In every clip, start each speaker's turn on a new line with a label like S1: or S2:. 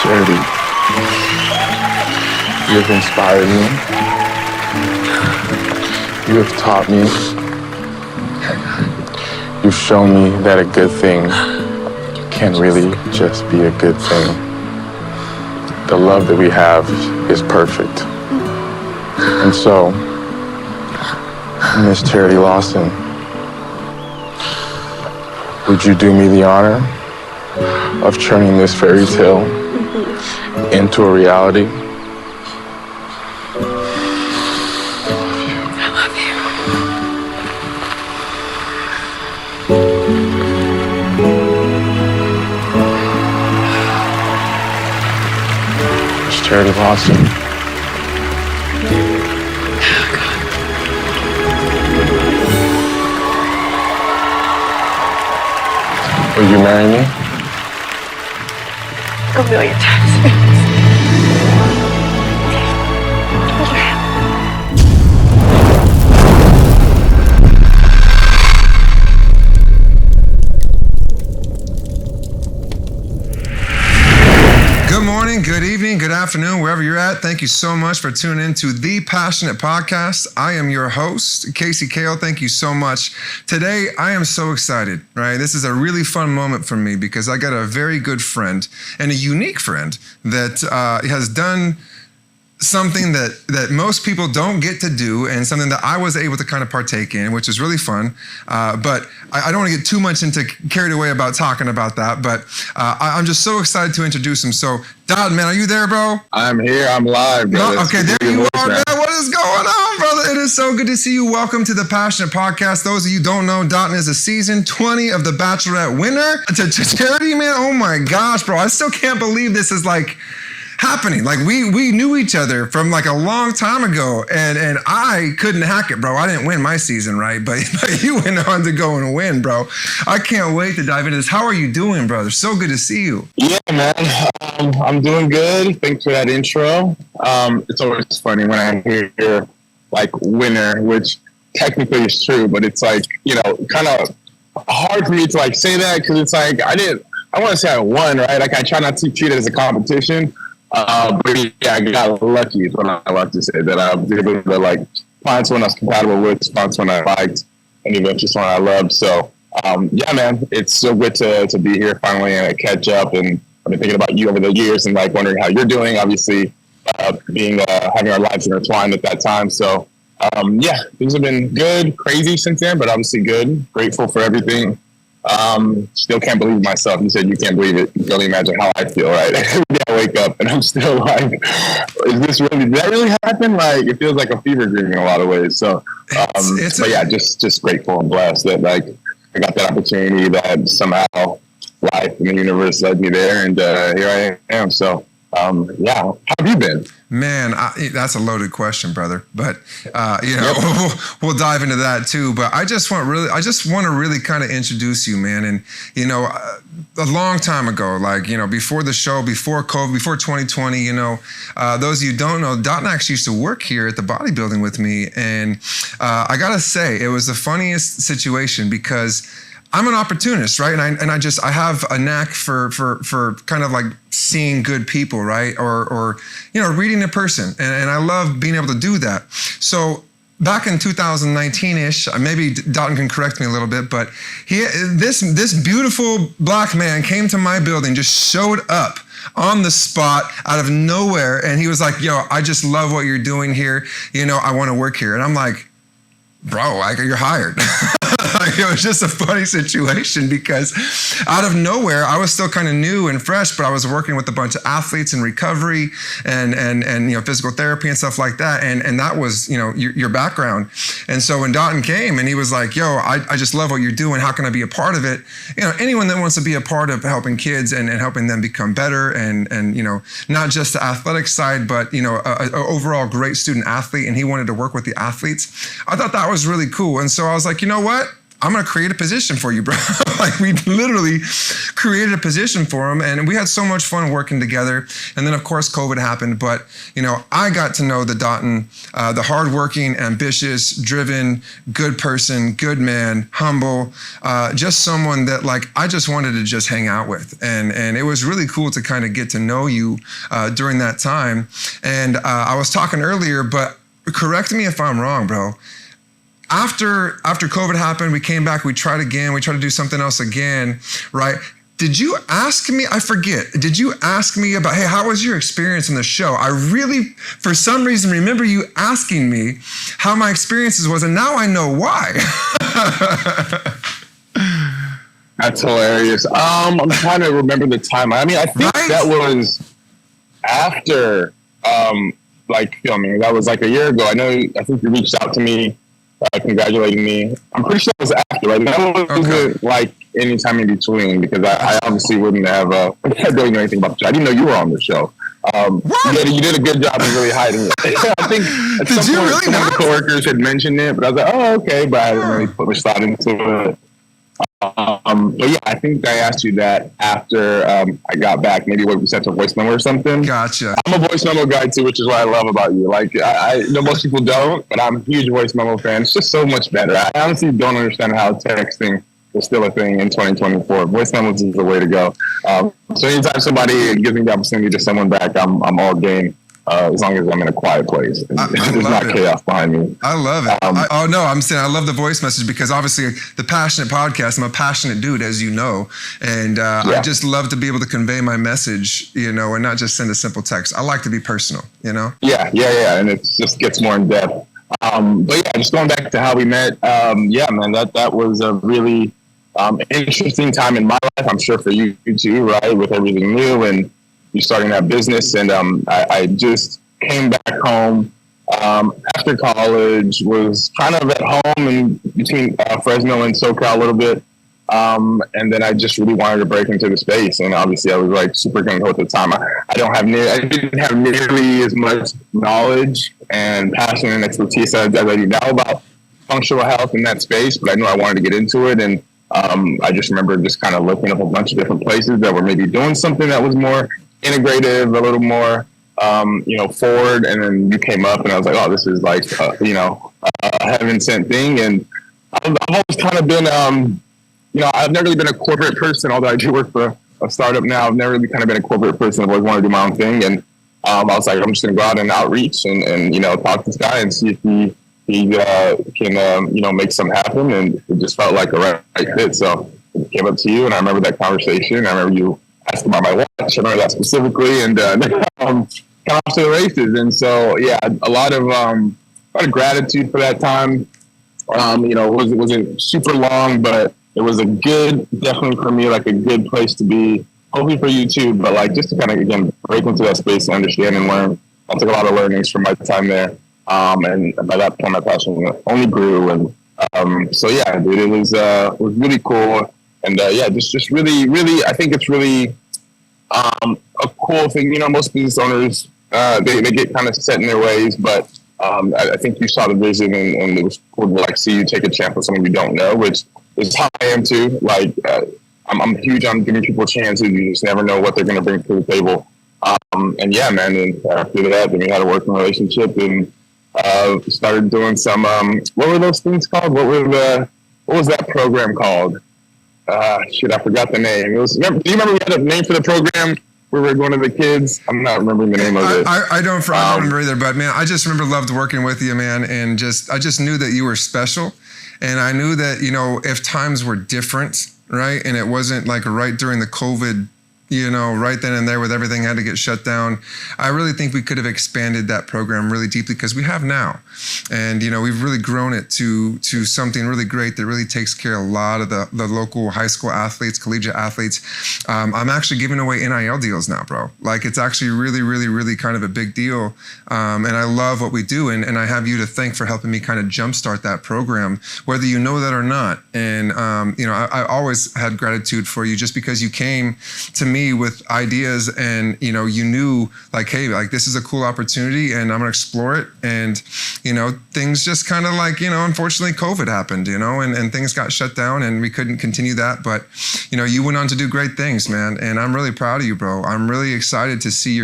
S1: Charity, you have inspired me. You have taught me. You've shown me that a good thing can really just be a good thing. The love that we have is perfect. And so, Miss Charity Lawson, would you do me the honor of turning this fairy tale into a reality?
S2: I love you.
S1: Miss Charity Lawson. Will you marry me?
S2: A million times.
S3: Good morning, good evening, good afternoon, wherever you're at. Thank you so much for tuning in to The Passionate Podcast. I am your host, Casey Kale. Thank you so much. Today, I am so excited, right? This is a really fun moment for me because I got a very good friend and a unique friend that has done something that most people don't get to do, and something that I was able to kind of partake in, which is really fun. But I don't want to get too much carried away about talking about that. But I'm just so excited to introduce him. So, Dotun, man, are you there, bro?
S1: I'm here. I'm live, bro.
S3: Okay, there you are, man. What is going on, brother? It is so good to see you. Welcome to the Passionate Podcast. Those of you who don't know, Dotun is a season 20 of the Bachelorette winner. To Charity, man. Oh my gosh, bro. I still can't believe this is like happening. Like we knew each other from like a long time ago, and I couldn't hack it, bro. I didn't win my season, right? But you went on to go and win, bro. I can't wait to dive into this. How are you doing, brother? So good to see you.
S1: Yeah, man. I'm doing good. Thanks for that intro. It's always funny when I hear like winner, which technically is true, but it's like, you know, kind of hard for me to like say that because it's like I want to say I won, right? Like I try not to treat it as a competition. But yeah, I got lucky is what I like to say, that I was able to like find someone I was compatible with, find someone I liked, and eventually someone I loved. So yeah, man, it's so good to be here finally and catch up. And I've been thinking about you over the years and like wondering how you're doing. Obviously, having our lives intertwined at that time. So yeah, things have been good, crazy since then, but obviously good. Grateful for everything. Still can't believe it myself. You said you can't believe it. You can only imagine how I feel, right? Every day I wake up and I'm still like, did that really happen? Like, it feels like a fever dream in a lot of ways. So, but yeah, just grateful and blessed that like I got that opportunity, that somehow life and the universe led me there, and here I am. So, yeah, how have you been?
S3: Man, that's a loaded question, brother. But you know, we'll dive into that too. But I just want to really kind of introduce you, man. And you know, a long time ago, like you know, before the show, before COVID, before 2020, you know, those of you who don't know, Dotun actually used to work here at the bodybuilding with me, and I gotta say, it was the funniest situation because I'm an opportunist, right? And I have a knack for kind of like seeing good people, right? Or you know, reading a person. And I love being able to do that. So back in 2019-ish, maybe Dotun can correct me a little bit, but this beautiful black man came to my building, just showed up on the spot out of nowhere. And he was like, yo, I just love what you're doing here. You know, I want to work here. And I'm like, bro, you're hired. It was just a funny situation because out of nowhere, I was still kind of new and fresh, but I was working with a bunch of athletes in recovery and you know, physical therapy and stuff like that. And that was, you know, your background. And so when Dotun came and he was like, yo, I just love what you're doing. How can I be a part of it? You know, anyone that wants to be a part of helping kids and helping them become better and, you know, not just the athletic side, but, you know, a overall great student athlete. And he wanted to work with the athletes. I thought that was really cool. And so I was like, you know what? I'm going to create a position for you, bro. Like we literally created a position for him, and we had so much fun working together. And then of course COVID happened, but I got to know the Dotun, the hardworking, ambitious, driven, good person, good man, humble, just someone that like I just wanted to just hang out with. And it was really cool to kind of get to know you during that time. And I was talking earlier, but correct me if I'm wrong, bro. After COVID happened, we came back, we tried again, we tried to do something else again, right? Did you ask me, I forget, did you ask me about, hey, how was your experience on the show? I really, for some reason, remember you asking me how my experiences was, and now I know why.
S1: That's hilarious. I'm trying to remember the time. I mean, I think that was after, like filming. That was like a year ago. I think you reached out to me, congratulating me. I'm pretty sure it was after, right? That wasn't like any time in between, because I obviously wouldn't have, I don't know anything about the show. I didn't know you were on the show. You did a good job of really hiding it. I think at some point some of the coworkers had mentioned it, but I was like, oh, okay, but I didn't really put much thought into it. But yeah, I think I asked you that after I got back. Maybe we sent a voice memo or something.
S3: Gotcha.
S1: I'm a voice memo guy too, which is what I love about you. Like I know most people don't, but I'm a huge voice memo fan. It's just so much better. I honestly don't understand how texting is still a thing in 2024. Voice memos is the way to go. So anytime somebody gives me the opportunity to send one back, I'm all game. As long as I'm in a quiet place. There's not chaos behind me.
S3: I love it. I'm saying I love the voice message, because obviously the Passionate Podcast, I'm a passionate dude, as you know. And I just love to be able to convey my message, and not just send a simple text. I like to be personal,
S1: Yeah. And it just gets more in depth. But yeah, just going back to how we met. Man, that was a really interesting time in my life. I'm sure for you too, right? With everything new and you starting that business, and I just came back home after college, was kind of at home in between Fresno and SoCal a little bit, and then I just really wanted to break into the space, and obviously I was like super gung-ho at the time. I didn't have nearly as much knowledge and passion and expertise as I do now about functional health in that space, but I knew I wanted to get into it, and I just remember just kind of looking up a bunch of different places that were maybe doing something that was more integrative, a little more, forward. And then you came up, and I was like, oh, this is like, a heaven sent thing. And I've always kind of been, I've never really been a corporate person, although I do work for a startup now. I've never really kind of been a corporate person. I've always wanted to do my own thing. And I was like, I'm just going to go out and outreach and talk to this guy and see if he can, make something happen. And it just felt like a right fit. So it came up to you, and I remember that conversation. I remember you asked about my watch. I remember that specifically, and kind of off to the races. And so, yeah, a lot of gratitude for that time. It wasn't super long, but it was definitely for me, like a good place to be. Hopefully for you too, but like just to kind of again break into that space and understand and learn. I took a lot of learnings from my time there, and by that point, my passion only grew. And so, yeah, dude, it was really cool. And just really, really, I think it's really a cool thing. Most business owners, they get kind of set in their ways, but I think you saw the vision, and it was cool to like see you take a chance with someone you don't know, which is how I am too. Like I'm huge on giving people chances. You just never know what they're going to bring to the table. And yeah, man. And after that, then we had a working relationship, and started doing some. What were those things called? What was that program called? I forgot the name. Do you remember we had a name for the program where we were going to the kids? I'm not remembering the name of it.
S3: I don't remember either, but man, I just remember loved working with you, man. And I just knew that you were special. And I knew that, if times were different, right? And it wasn't like right during the COVID, right then and there with everything had to get shut down. I really think we could have expanded that program really deeply, because we have now. And, we've really grown it to something really great that really takes care of a lot of the local high school athletes, collegiate athletes. I'm actually giving away NIL deals now, bro. Like it's actually really, really, really kind of a big deal. And I love what we do. And I have you to thank for helping me kind of jumpstart that program, whether you know that or not. And, I always had gratitude for you, just because you came to me me with ideas, and you knew like, hey, like this is a cool opportunity and I'm gonna explore it. And things just kind of like, unfortunately COVID happened, and things got shut down and we couldn't continue that. But you went on to do great things, man, and I'm really proud of you, bro. I'm really excited to see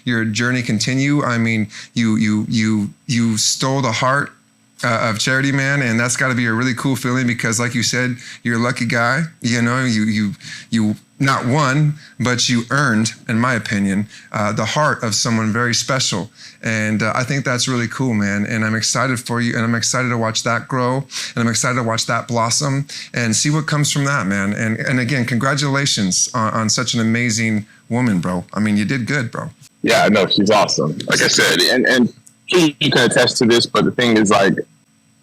S3: your journey continue. I mean, you stole the heart of Charity, man, and that's got to be a really cool feeling, because like you said, you're a lucky guy. You not won, but you earned, in my opinion, the heart of someone very special. And I think that's really cool, man. And I'm excited for you, and I'm excited to watch that grow, and I'm excited to watch that blossom and see what comes from that, man. And again, congratulations on such an amazing woman, bro. I mean, you did good, bro.
S1: Yeah, no, she's awesome. Like I said, and you can attest to this, but the thing is, like,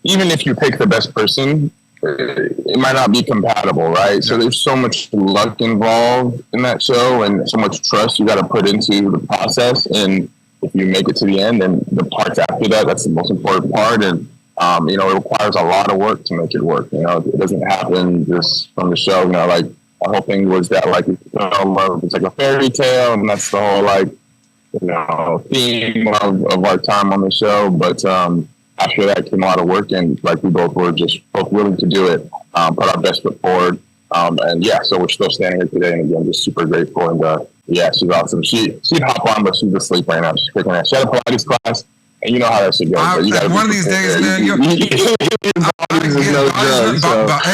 S1: even if you pick the best person, it might not be compatible, right? So there's so much luck involved in that show, and so much trust you got to put into the process. And if you make it to the end, then the parts after that, that's the most important part. And it requires a lot of work to make it work. It doesn't happen just from the show. Like, the whole thing was that, like, it's like a fairy tale, and that's the whole, like, theme of our time on the show. But after that came a lot of work, and like we both were just both willing to do it, put our best foot forward. And yeah, so we're still standing here today, and again, just super grateful. And yeah, she's awesome. She'd hop on, but she's asleep right now. She's kicking ass. She had a Pilates class, and you know how that shit goes.
S3: One of these days, man, hey,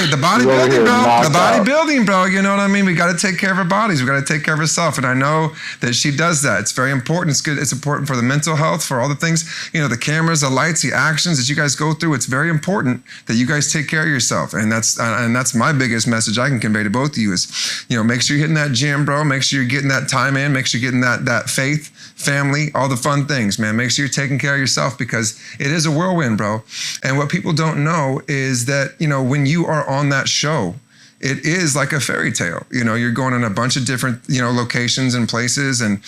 S3: the bodybuilding, bro. The bodybuilding, bro. You know what I mean? We got to take care of our bodies. We got to take care of ourselves. And I know that she does that. It's very important. It's good. It's important for the mental health, for all the things, the cameras, the lights, the actions that you guys go through. It's very important that you guys take care of yourself. And that's my biggest message I can convey to both of you is, make sure you're hitting that gym, bro. Make sure you're getting that time in. Make sure you're getting that faith, family, all the fun things, man. Make sure you're taking care of yourself, because it is a whirlwind, bro. And what people don't know is that, when you are on that show, it is like a fairy tale. You're going in a bunch of different, locations and places and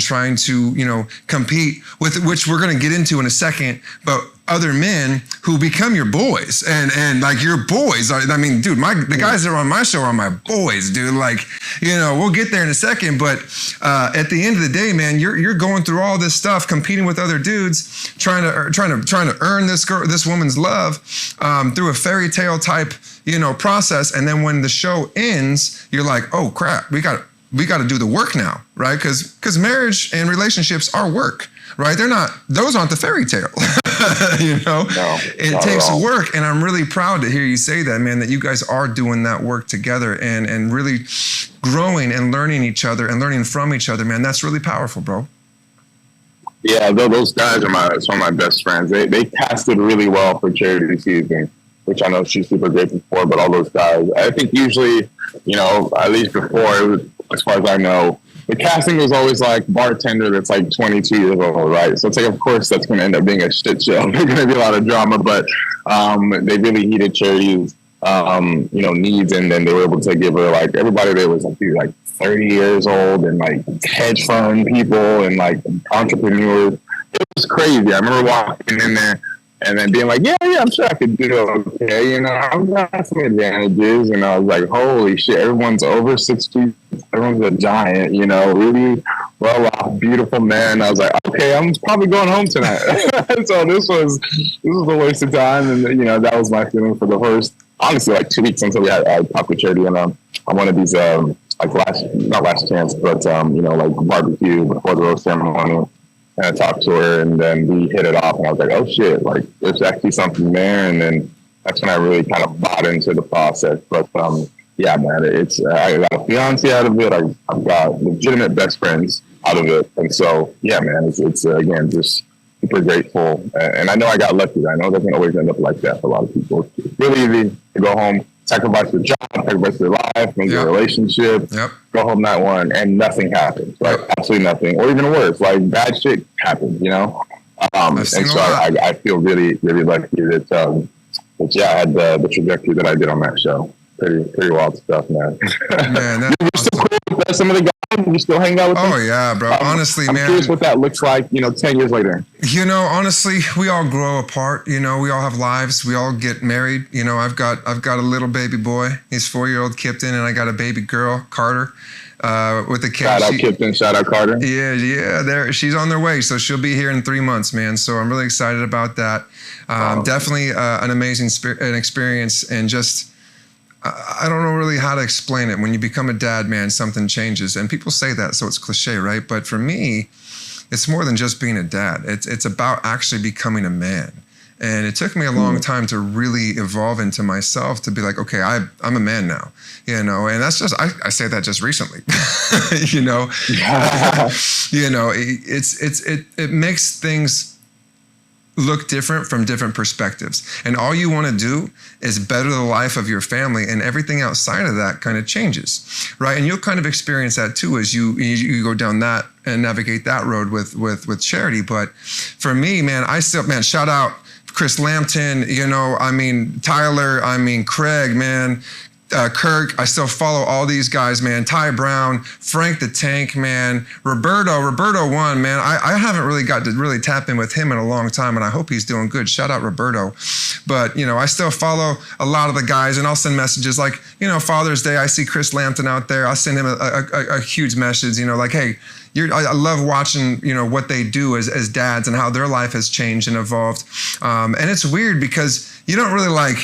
S3: trying to, compete with, which we're going to get into in a second, but other men who become your boys and like your boys are, I mean, dude, the guys that are on my show are my boys, dude. Like, we'll get there in a second, but at the end of the day, man, you're going through all this stuff, competing with other dudes, trying to earn this woman's love through a fairy tale type, process. And then when the show ends, you're like, oh crap, we got to do the work now, right? Because marriage and relationships are work, right? Those aren't the fairy tale. No, it takes work. And I'm really proud to hear you say that, man, that you guys are doing that work together and really growing and learning each other and learning from each other, man. That's really powerful, bro.
S1: Yeah, those guys are some of my best friends. They casted really well for Charity season, which I know she's super grateful for. But all those guys, I think usually, at least before, it was, as far as I know, the casting was always like bartender that's like 22 years old, right? So it's like, of course, that's going to end up being a shit show. There's going to be a lot of drama, but they really heeded Charity's, needs, and then they were able to give her, like, everybody there was like 30 years old, and like hedge fund people and like entrepreneurs. It was crazy. I remember walking in there and then being like, yeah, I'm sure I could do okay. I've got some advantages. And I was like, holy shit, everyone's over 6 feet. Everyone's a giant, really well off, beautiful man. I was like, okay, I'm probably going home tonight. So this was a waste of time. And, that was my feeling for the first, honestly, like 2 weeks until I talked with Charity on one of these, not last chance, but, like barbecue before the rose ceremony. And I talked to her, and then we hit it off, and I was like, oh shit, like there's actually something there. And then that's when I really kind of bought into the process. But yeah, man, I got a fiance out of it. I've got legitimate best friends out of it. And so, yeah, man, it's again, just super grateful. And I know I got lucky. I know it doesn't always end up like that for a lot of people. It's really easy to go home, sacrifice your job, sacrifice your life, maybe your relationship, go home that one, and nothing happens, right? Absolutely nothing. Or even worse, like bad shit happens, And so I feel really, really lucky that I had the trajectory that I did on that show. Pretty wild stuff, man. Man, that's you're still cool with some of the guys. You still hang out with them?
S3: Oh yeah, bro. Honestly,
S1: I'm
S3: man. I'm
S1: curious what that looks like, 10 years later.
S3: Honestly, we all grow apart. We all have lives. We all get married. I've got a little baby boy. He's 4-year-old Kipton, and I got a baby girl, Carter. with the kids.
S1: Shout out Kipton, shout out Carter.
S3: Yeah, she's on their way, so she'll be here in 3 months, man. So I'm really excited about that. Definitely an amazing experience, and just I don't know really how to explain it. When you become a dad, man, something changes, and people say that, so it's cliche, right? But for me, it's more than just being a dad. It's about actually becoming a man. And it took me a long time to really evolve into myself, to be like, okay, I'm a man now, and that's just, I say that just recently, it makes things look different from different perspectives. And all you want to do is better the life of your family, and everything outside of that kind of changes, right? And you'll kind of experience that too as you go down that and navigate that road with charity. But for me, man, shout out Chris Lampton, Tyler, Craig, man, Kirk. I still follow all these guys, man. Ty Brown, Frank the Tank, man. Roberto won, man. I haven't really got to really tap in with him in a long time, and I hope he's doing good. Shout out Roberto. But, I still follow a lot of the guys, and I'll send messages like, Father's Day, I see Chris Lampton out there. I'll send him a huge message, like, hey, I love watching, what they do as dads and how their life has changed and evolved. And it's weird because you don't really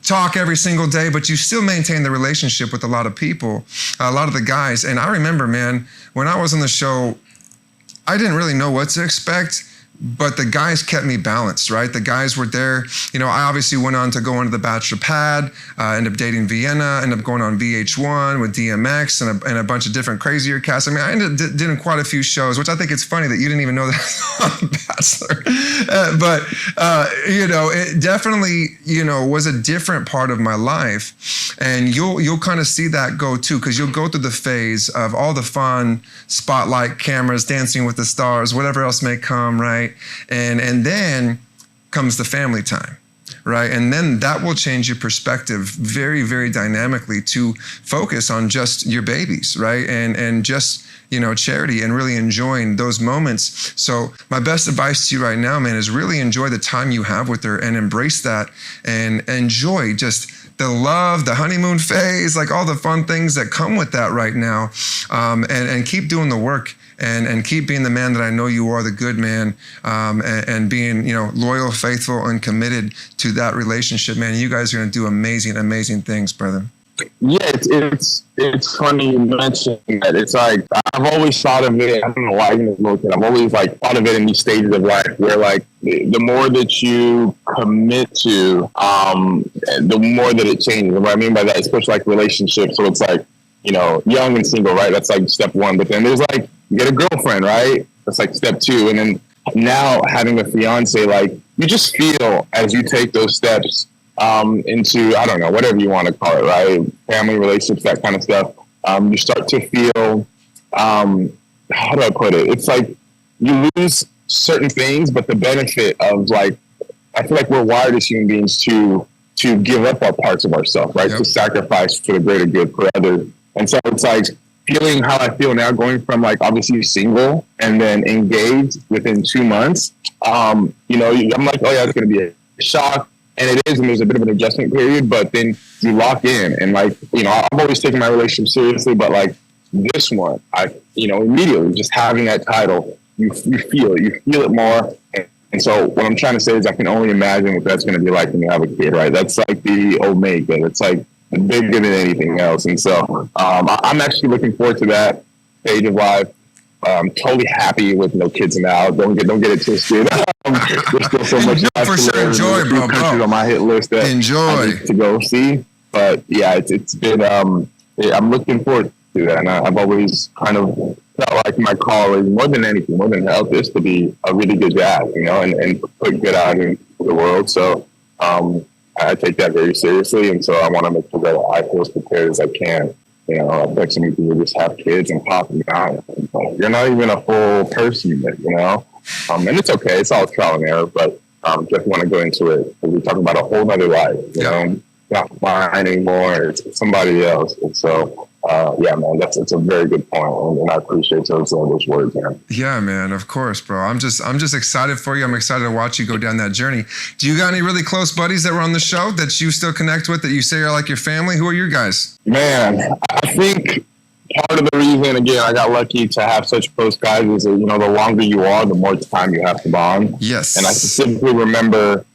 S3: talk every single day, but you still maintain the relationship with a lot of people, a lot of the guys. And I remember, man, when I was on the show, I didn't really know what to expect, but the guys kept me balanced, right? The guys were there. I obviously went on to go into The Bachelor Pad, ended up dating Vienna, ended up going on VH1 with DMX and a bunch of different crazier casts. I ended up doing quite a few shows, which I think it's funny that you didn't even know that I was on The Bachelor. It definitely, was a different part of my life. And you'll kind of see that go too, because you'll go through the phase of all the fun, spotlight, cameras, Dancing with the Stars, whatever else may come, right? And then comes the family time, right? And then that will change your perspective very, very dynamically to focus on just your babies, right? And just, charity, and really enjoying those moments. So my best advice to you right now, man, is really enjoy the time you have with her and embrace that, and enjoy just the love, the honeymoon phase, all the fun things that come with that right now. And keep doing the work. And keep being the man that I know you are, the good man, and being, loyal, faithful, and committed to that relationship, man. You guys are going to do amazing, amazing things, brother.
S1: Yeah, it's funny you mentioned that. It's like, I've always thought of it, I don't know why, even as a little kid, I've always thought of it in these stages of life where the more that you commit to, the more that it changes. And what I mean by that, especially relationships, so it's young and single, right? That's step one. But then there's you get a girlfriend, right? That's step two. And then now having a fiance, you just feel as you take those steps into, I don't know, whatever you want to call it, right? Family relationships, that kind of stuff. You start to feel, how do I put it? It's you lose certain things, but the benefit of I feel we're wired as human beings to give up our parts of ourselves, right? Yep. To sacrifice for the greater good for others. And so it's feeling how I feel now, going from obviously single and then engaged within 2 months. I'm oh yeah, it's going to be a shock. And it is, and there's a bit of an adjustment period, but then you lock in. And I've always taken my relationship seriously, but this one, immediately just having that title, you feel it more. And so what I'm trying to say is I can only imagine what that's going to be like when you have a kid, right? That's the omega. It's bigger than anything else. And so I'm actually looking forward to that stage of life. I'm totally happy with no kids now. Don't get it twisted. There's still so much
S3: for sure. Enjoy, bro.
S1: On my hit list that I need to go see. But yeah, it's been. I'm looking forward to that, and I've always kind of felt like my calling, more than anything, more than health, is to be a really good dad, and put good out into the world. So I take that very seriously, and so I want to make sure that I feel as prepared as I can. I bet some people just have kids and pop them out. You're not even a full person yet, and it's okay. It's all trial and error, but just want to go into it. We're talking about a whole nother life, not mine anymore. It's somebody else. And so, yeah, man, it's a very good point, and I appreciate those words, man.
S3: Yeah, man, of course, bro. I'm just excited for you. I'm excited to watch you go down that journey. Do you got any really close buddies that were on the show that you still connect with, that you say are like your family? Who are your guys?
S1: Man, I think part of the reason, again, I got lucky to have such close guys is that, the longer you are, the more time you have to bond.
S3: Yes.
S1: And I specifically remember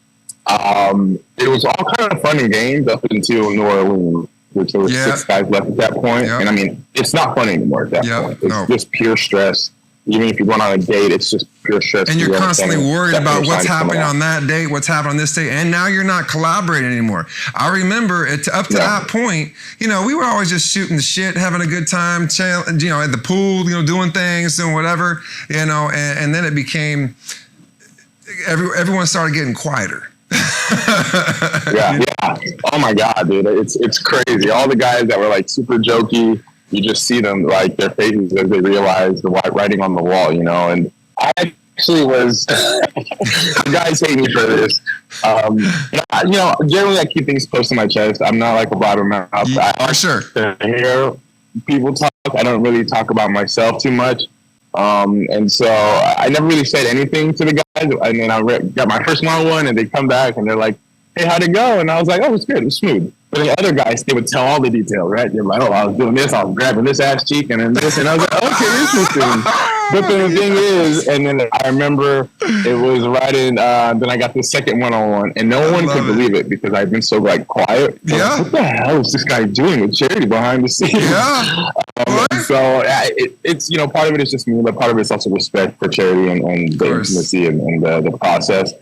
S1: it was all kind of fun and games up until New Orleans, which there were 6 guys left at that point. Yep. And I mean, it's not fun anymore at that point. It's just pure stress. Even if you're going on a date, it's just pure stress.
S3: And you're constantly worried about what's happening on that date, what's happening on this day, and now you're not collaborating anymore. I remember up to that point, we were always just shooting the shit, having a good time, at the pool, doing things, doing whatever, and then it became, everyone started getting quieter.
S1: yeah. Oh my God, dude, it's crazy. All the guys that were like super jokey, you just see them, like, their faces as they realize the writing on the wall, and I actually was, guys hate me for this. Generally I keep things close to my chest. I'm not like a blabbermouth. I
S3: for sure.
S1: Hear people talk. I don't really talk about myself too much. And so I never really said anything to the guys. And then I got my first one-on-one, and they come back and they're like, "Hey, how'd it go?" And I was like, "Oh, it was good. It was smooth." But the other guys, they would tell all the details, right? They're like, "Oh, I was doing this. I was grabbing this ass cheek and then this." And I was like, "Okay, interesting." But then the thing is, and then I remember it was right in, then I got the second one-on-one, and no one could believe it because I'd been so, like, quiet. So what the hell is this guy doing with Charity behind the scenes?
S3: Yeah.
S1: So it's, part of it is just me, but part of it is also respect for Charity and the intimacy and the process.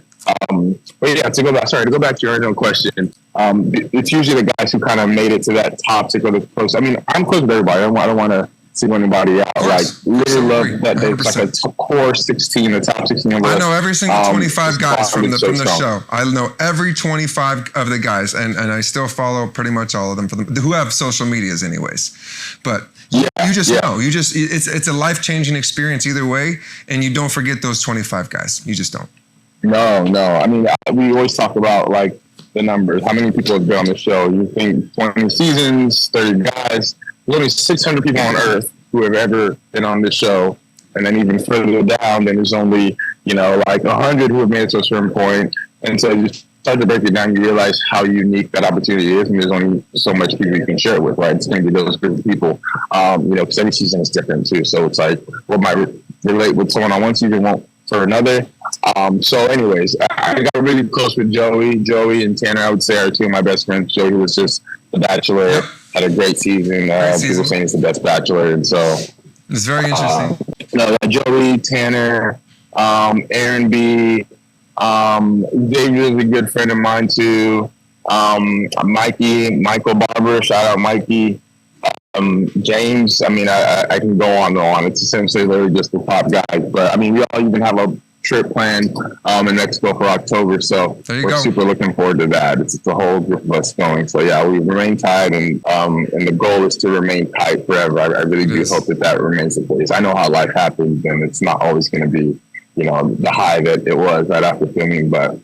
S1: But yeah, to go back to your original question, it's usually the guys who kind of made it to that top to go to close. I mean, I'm close with everybody. I don't want to single anybody out. Like, really love that there's like a core 16, the top 16.
S3: I know every single 25 guys from the show. I know every 25 of the guys, and I still follow pretty much all of them who have social medias, anyways. But you just know, it's a life-changing experience either way, and you don't forget those 25 guys. You just don't.
S1: No. I mean, we always talk about, like, the numbers. How many people have been on the show? You think 20 seasons, 30 guys. There's only 600 people on Earth who have ever been on this show. And then even further down, then there's only, like 100 who have made it to a certain point. And so you start to break it down, you realize how unique that opportunity is. And there's only so much people you can share it with, right? It's going to be those group of people, because every season is different too. So it's like what might relate with someone on one season won't for another. So anyways, I got really close with Joey and Tanner, I would say, are two of my best friends. Joey was just The Bachelor, had a great season. People saying he's the best Bachelor. And so
S3: it's very interesting.
S1: Joey, Tanner, Aaron B, Xavier is a good friend of mine too. Michael Barber, shout out Mikey. James, I mean, I can go on and on. It's essentially literally just the top guys. But I mean, we all even have a trip planned in Mexico for October. So we're super looking forward to that. It's a whole group of us going. So yeah, we remain tight, and the goal is to remain tight forever. I really do hope that remains the case. I know how life happens, and it's not always going to be, the high that it was right after filming, but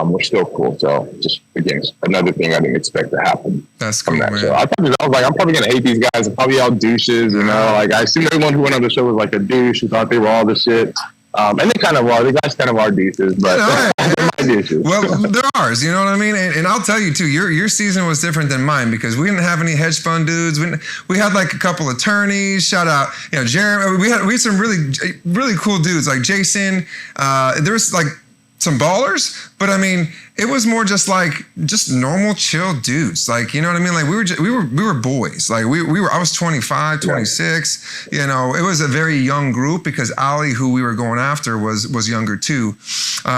S1: we're still cool. So just, again, another thing I didn't expect to happen.
S3: That's cool, man.
S1: Show. I was like, I'm probably going to hate these guys. They're probably all douches, Like, I assume everyone who went on the show was like a douche who thought they were all the shit. And they kind of are. The guys kind of are douches, but they're my douches.
S3: Well, they're ours, you know what I mean? And I'll tell you, too, your season was different than mine because we didn't have any hedge fund dudes. We had, like, a couple attorneys. Shout out, Jeremy. We had some really, really cool dudes, like Jason. There was, like, some ballers, but I mean, it was more just normal chill dudes. Like, you know what I mean? Like we were boys. Like I was 25, 26, it was a very young group because Ali, who we were going after, was younger too,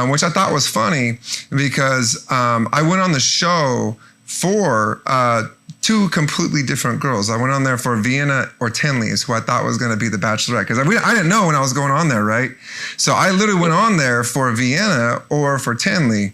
S3: which I thought was funny because I went on the show for two completely different girls. I went on there for Vienna or Tenley's, who I thought was going to be the Bachelorette, because I didn't know when I was going on there, right? So I literally went on there for Vienna or for Tenley.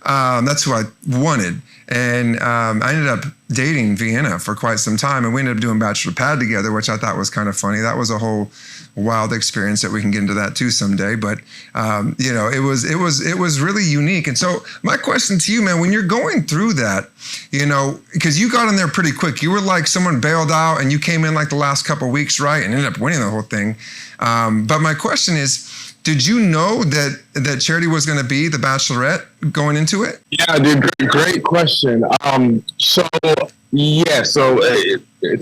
S3: That's who I wanted. And I ended up dating Vienna for quite some time, and we ended up doing Bachelor Pad together, which I thought was kind of funny. That was a whole wild experience that we can get into that too someday. But it was really unique. And so my question to you, man, when you're going through that, because you got in there pretty quick, you were like someone bailed out and you came in like the last couple of weeks, right, and ended up winning the whole thing. But my question is, did you know that Charity was going to be the Bachelorette going into it?
S1: Yeah, dude, great question. So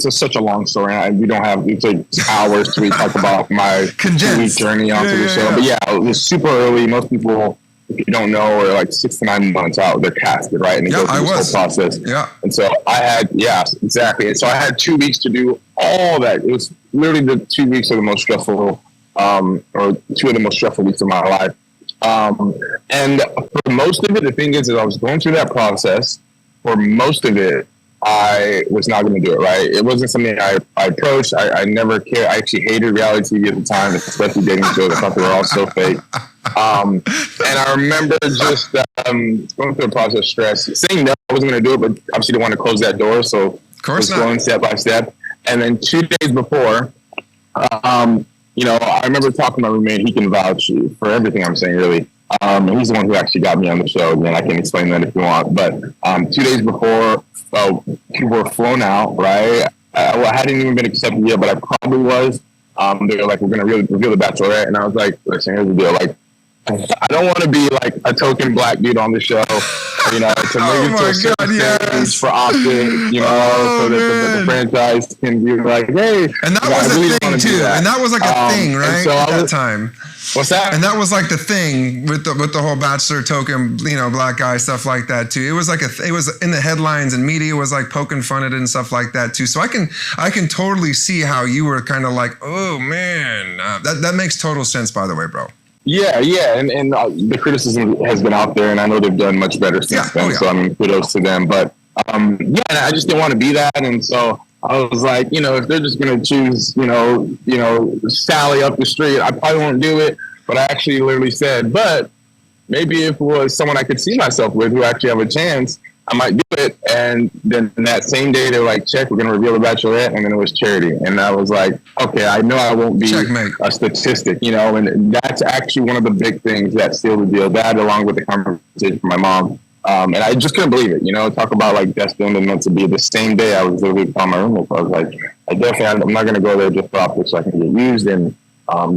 S1: such a long story. We don't have, it takes hours to talk about my 2-week journey onto the show. But yeah, it was super early. Most people, if you don't know, are like 6 to 9 months out. They're casted, right? And they go through this whole process.
S3: Yeah.
S1: And so I had, exactly. And so I had 2 weeks to do all that. It was literally the 2 weeks of the most stressful, or 2 of the most stressful weeks of my life. And for most of it, the thing is I was going through that process. For most of it, I was not going to do it, right? It wasn't something I approached. I never cared. I actually hated reality TV at the time, especially dating shows. I thought they were all so fake. And I remember just going through the process of stress, saying no, I wasn't going to do it, but obviously didn't want to close that door. So
S3: of course
S1: I was going step by step. And then 2 days before, I remember talking to my roommate. He can vouch for everything I'm saying, really. He's the one who actually got me on the show. Again, I can explain that if you want. But 2 days before, people were flown out, right? I hadn't even been accepted yet, but I probably was. They were like, we're going to really reveal the Bachelorette. And I was like, listen, here's the deal. Like, I don't want to be like a token black dude on the show, to make it to a certain stage for optics, so that the franchise can be like, hey.
S3: And that was a thing too. And that was like a thing, right? So at that time.
S1: What's that?
S3: And that was like the thing with the whole Bachelor token, black guy stuff like that too. It was like it was in the headlines and media was like poking fun at it and stuff like that too. So I can totally see how you were kind of like, oh man, that makes total sense, by the way, bro.
S1: Yeah, and the criticism has been out there, and I know they've done much better since then. So I mean, kudos to them. But and I just didn't want to be that, and so I was like, if they're just gonna choose, Sally up the street, I probably won't do it. But I actually literally said, but maybe if it was someone I could see myself with, who actually have a chance, I might do it. And then that same day, they were like, check, we're going to reveal the Bachelorette. And then it was Charity. And I was like, okay, I know I won't be a statistic, and that's actually one of the big things that sealed the deal. That, along with the conversation from my mom. And I just couldn't believe it, talk about like destined and meant to be. The same day I was literally calling my roommate. I was like, I'm not going to go there just for optics so I can get used. And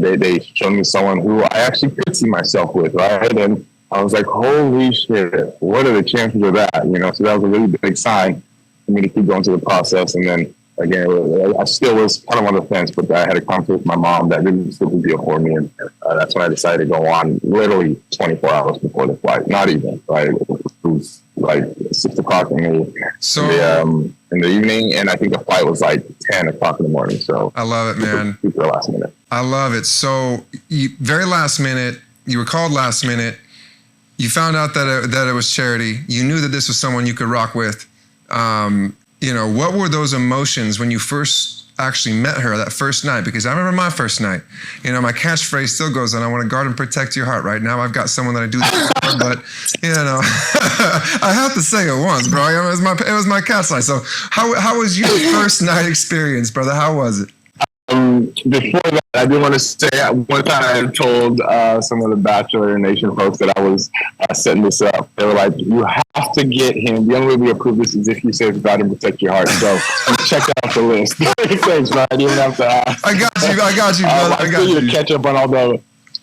S1: they showed me someone who I actually could see myself with, right? And I was like, holy shit, what are the chances of that? So that was a really big sign for me to keep going through the process. And then again, I still was kind of on the fence, but I had a conversation with my mom that didn't still the deal for me. And that's when I decided to go on literally 24 hours before the flight. Not even, right? It was like 6 o'clock in the evening. And I think the flight was like 10 o'clock in the morning. So
S3: I love it, man.
S1: Super last minute.
S3: I love it. So very last minute, you were called last minute. You found out that it was Charity. You knew that this was someone you could rock with. What were those emotions when you first actually met her that first night? Because I remember my first night. My catchphrase still goes on. I want to guard and protect your heart. Right now, I've got someone that I do that for, but I have to say it once, bro. It was my catchline. So how was your first night experience, brother? How was it?
S1: Before that, I did want to say one time I told some of the Bachelor Nation folks that I was setting this up. They were like, you have to get him. The only way we approve this is if you say it's God and protect your heart. So check out the list. Thanks, man. I didn't have to ask.
S3: I got you, brother.
S1: I need to catch up on all the...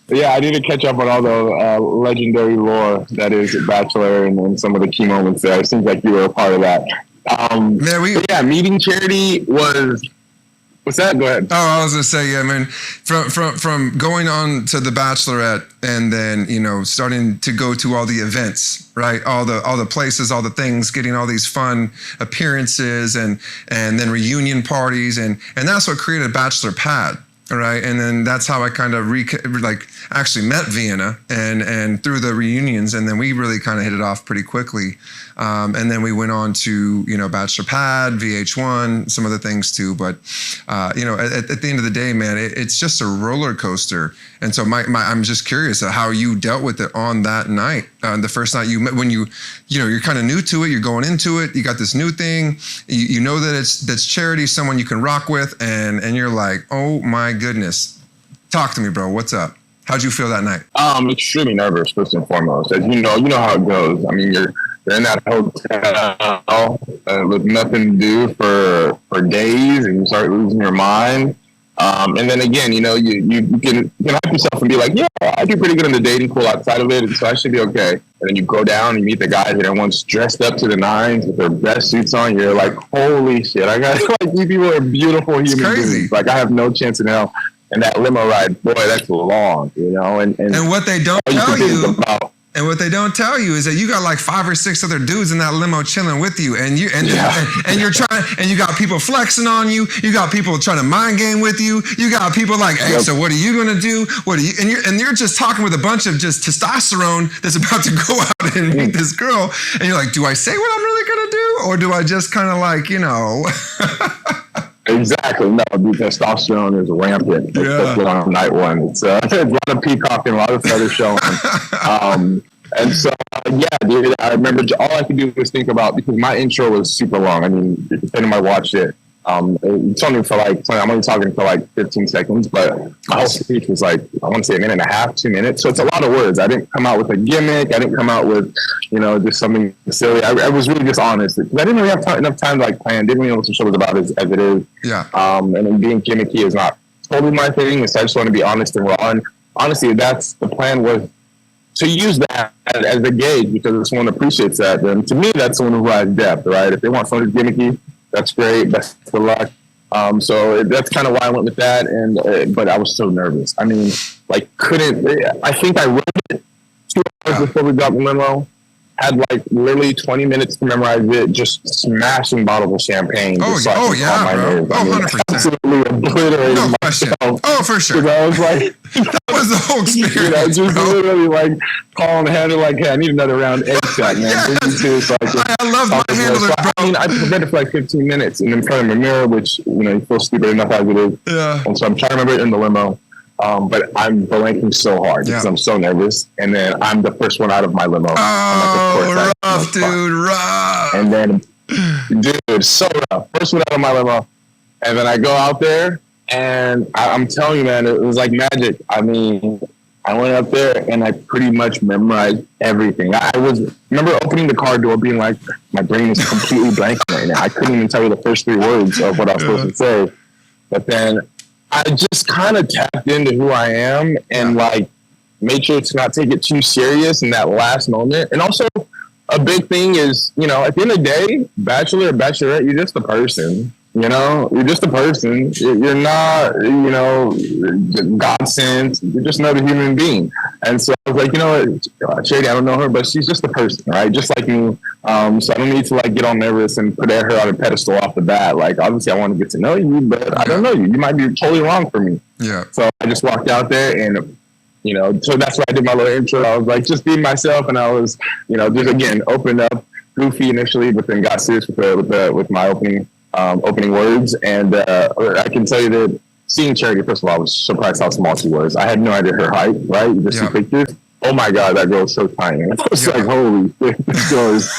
S1: Yeah, I need to catch up on all the legendary lore that is Bachelor and some of the key moments there. It seems like you were a part of that. Meeting Charity was... What's that? Go ahead.
S3: Oh, I was gonna say, yeah, man. From going on to the Bachelorette and then starting to go to all the events, right? All the places, all the things, getting all these fun appearances and then reunion parties and that's what created Bachelor Pad. Right, and then that's how I kind of actually met Vienna and through the reunions, and then we really kind of hit it off pretty quickly, and then we went on to Bachelor Pad, VH1, some other things too. But at the end of the day, man, it's just a roller coaster. And so I'm just curious how you dealt with it on that night, the first night you met, when you're kind of new to it, you're going into it, you got this new thing, you know that's Charity, someone you can rock with, and you're like, oh my goodness. Talk to me, bro. What's up? How'd you feel that night?
S1: Extremely nervous, first and foremost. As you know how it goes. I mean, you're in that hotel with nothing to do for days, and you start losing your mind. And then again, you can hype yourself and be like, yeah, I do pretty good in the dating pool outside of it, and so I should be okay. And then you go down and you meet the guys that everyone's dressed up to the nines with their best suits on. You're like, holy shit! I got like these people are beautiful human beings. Like I have no chance in hell. And that limo ride, boy, that's long, you know. And
S3: what they don't tell you. And what they don't tell you is that you got like 5 or 6 other dudes in that limo chilling with you, and you're trying, and you got people flexing on you. You got people trying to mind game with you. You got people like, hey, so what are you gonna do? What are you? And you're just talking with a bunch of just testosterone that's about to go out and meet this girl, and you're like, do I say what I'm really gonna do, or do I just kind of like, you know?
S1: Exactly. No, the testosterone is rampant, especially on night one. It's a lot of peacocking, a lot of feathers showing. And so, dude, I remember all I could do was think about, because my intro was super long. I mean, depending on I watched it, it's only for like, I'm only talking for like 15 seconds, but my whole speech was like, I want to say a minute and a half, 2 minutes. So it's a lot of words. I didn't come out with a gimmick. I didn't come out with, you know, just something silly. I was really just honest. I didn't really have enough time to like plan. Didn't really know what the show was about as it is.
S3: Yeah.
S1: And then being gimmicky is not totally my thing. So I just want to be honest and raw. And honestly, that's the plan, was to use that as a gauge, because if someone appreciates that, then to me, that's someone who has depth, right? If they want someone who's gimmicky, that's great. Best of luck. So that's kind of why I went with that. And but I was so nervous. I mean, like, I think I wrote it 2 hours before we got the limo. Had like literally 20 minutes to memorize it, just smashing bottles of champagne.
S3: Oh,
S1: so
S3: yeah, bro. 100%.
S1: Absolutely obliterated
S3: no question.
S1: myself.
S3: Oh, for sure.
S1: I was like,
S3: that was the whole experience.
S1: You know, just literally like calling the handler, like, hey, I need another round ASAP, man.
S3: Yes. I love my handler, bro.
S1: I mean, I prepared it for like 15 minutes and in front of a mirror, which, you know, you feel stupid enough as it is.
S3: Yeah.
S1: And so I'm trying to remember it in the limo. But I'm blanking so hard because I'm so nervous. And then I'm the first one out of my limo.
S3: Oh, rough, dude, rough.
S1: And then, dude, so rough. First one out of my limo. And then I go out there, and I'm telling you, man, it was like magic. I mean, I went up there, and I pretty much memorized everything. I remember opening the car door being like, my brain is completely blank right now. I couldn't even tell you the first 3 words of what I was supposed to say. But then I just kind of tapped into who I am and like made sure to not take it too serious in that last moment. And also a big thing is, you know, at the end of the day, bachelor or bachelorette, you're just a person. You know, you're just a person. You're not, you know, God sent. You're just another human being. And so I was like, you know what, Charity, I don't know her, but she's just a person, right? Just like me. So I don't need to like get all nervous and put her on a pedestal off the bat. Like, obviously, I want to get to know you, but I don't know you. You might be totally wrong for me.
S3: Yeah.
S1: So I just walked out there, and you know, so that's why I did my little intro. I was like, just being myself, and I was, you know, just again opened up, goofy initially, but then got serious with my opening words. And I can tell you that seeing Charity, first of all, I was surprised how small she was. I had no idea her height, right? You just see pictures. Oh my God, that girl is so tiny. I was like, holy shit, this girl is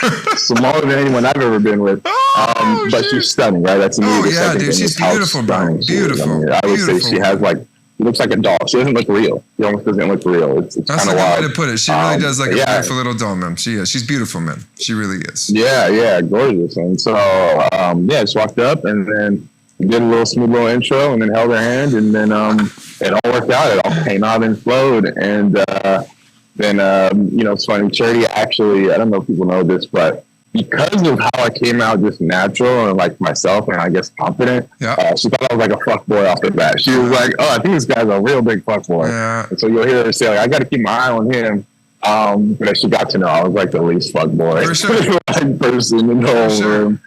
S1: smaller than anyone I've ever been with. But she's stunning, right? That's
S3: immediately. Oh yeah, dude, she's beautiful, bro. Beautiful.
S1: I mean, I would say she has like, she looks like a doll. She doesn't look real. She almost doesn't look real. It's
S3: that's
S1: kind of wild.
S3: That's a good way to put it. She really does like a beautiful little doll, man. She is. She's beautiful, man. She really is.
S1: Yeah, gorgeous. And so, just walked up and then did a little smooth little intro and then held her hand, and then it all worked out. It all came out and flowed. And then, you know, it's funny. Charity actually, I don't know if people know this, but because of how I came out just natural and like myself and I guess confident, she thought I was like a fuckboy off the bat. She was like, oh, I think this guy's a real big fuckboy. Yeah. And so you'll hear her say, like, I got to keep my eye on him. But as she got to know, I was like the least fuckboy person in the whole room.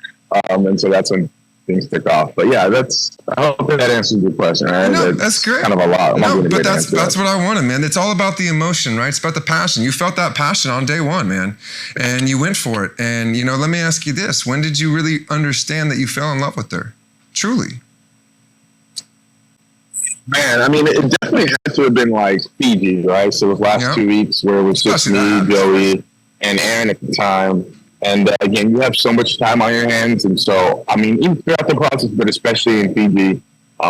S1: And so that's when things took off. But yeah, I hope that answers your question, right?
S3: No, that's great.
S1: Kind of a lot.
S3: No, but that's what I wanted, man. It's all about the emotion, right? It's about the passion. You felt that passion on day one, man, and you went for it. And you know, let me ask you this: when did you really understand that you fell in love with her, truly?
S1: Man, I mean, it definitely had to have been like Fiji, right? So those last 2 weeks where it was just me, Joey, and Aaron at the time. And again, you have so much time on your hands. And so, I mean, even throughout the process, but especially in Fiji,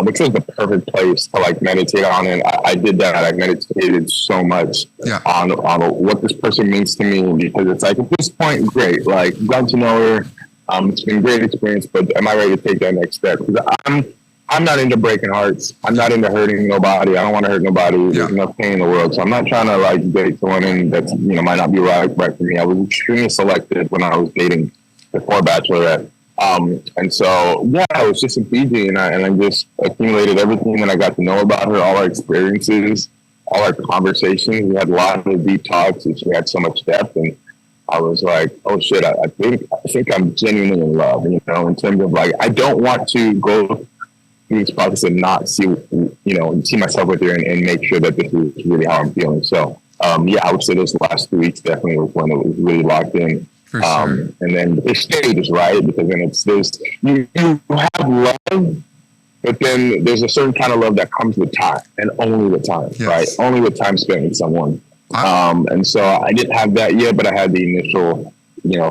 S1: which was the perfect place to like meditate on. And I did that. I meditated so much on what this person means to me, because it's like, at this point, great. Like, got to know her. It's been a great experience, but am I ready to take that next step? Because I'm not into breaking hearts. I'm not into hurting nobody. I don't want to hurt nobody.
S3: Yeah.
S1: There's enough pain in the world. So I'm not trying to like date someone and that's, might not be right for me. I was extremely selective when I was dating before Bachelorette. And so, yeah, it was just a PG and I just accumulated everything that I got to know about her, all our experiences, all our conversations. We had a lot of deep talks and she had so much depth. And I was like, oh shit, I think I'm genuinely in love, in terms of like, I don't want to go through this process and not see myself with her and make sure that this is really how I'm feeling. So, yeah, I would say those last 2 weeks definitely was when it was really locked in.
S3: For sure.
S1: And then the stage is right because then it's this, you have love, but then there's a certain kind of love that comes with time and only with time, yes. Right? Only with time spent with someone. And so I didn't have that yet, but I had the initial,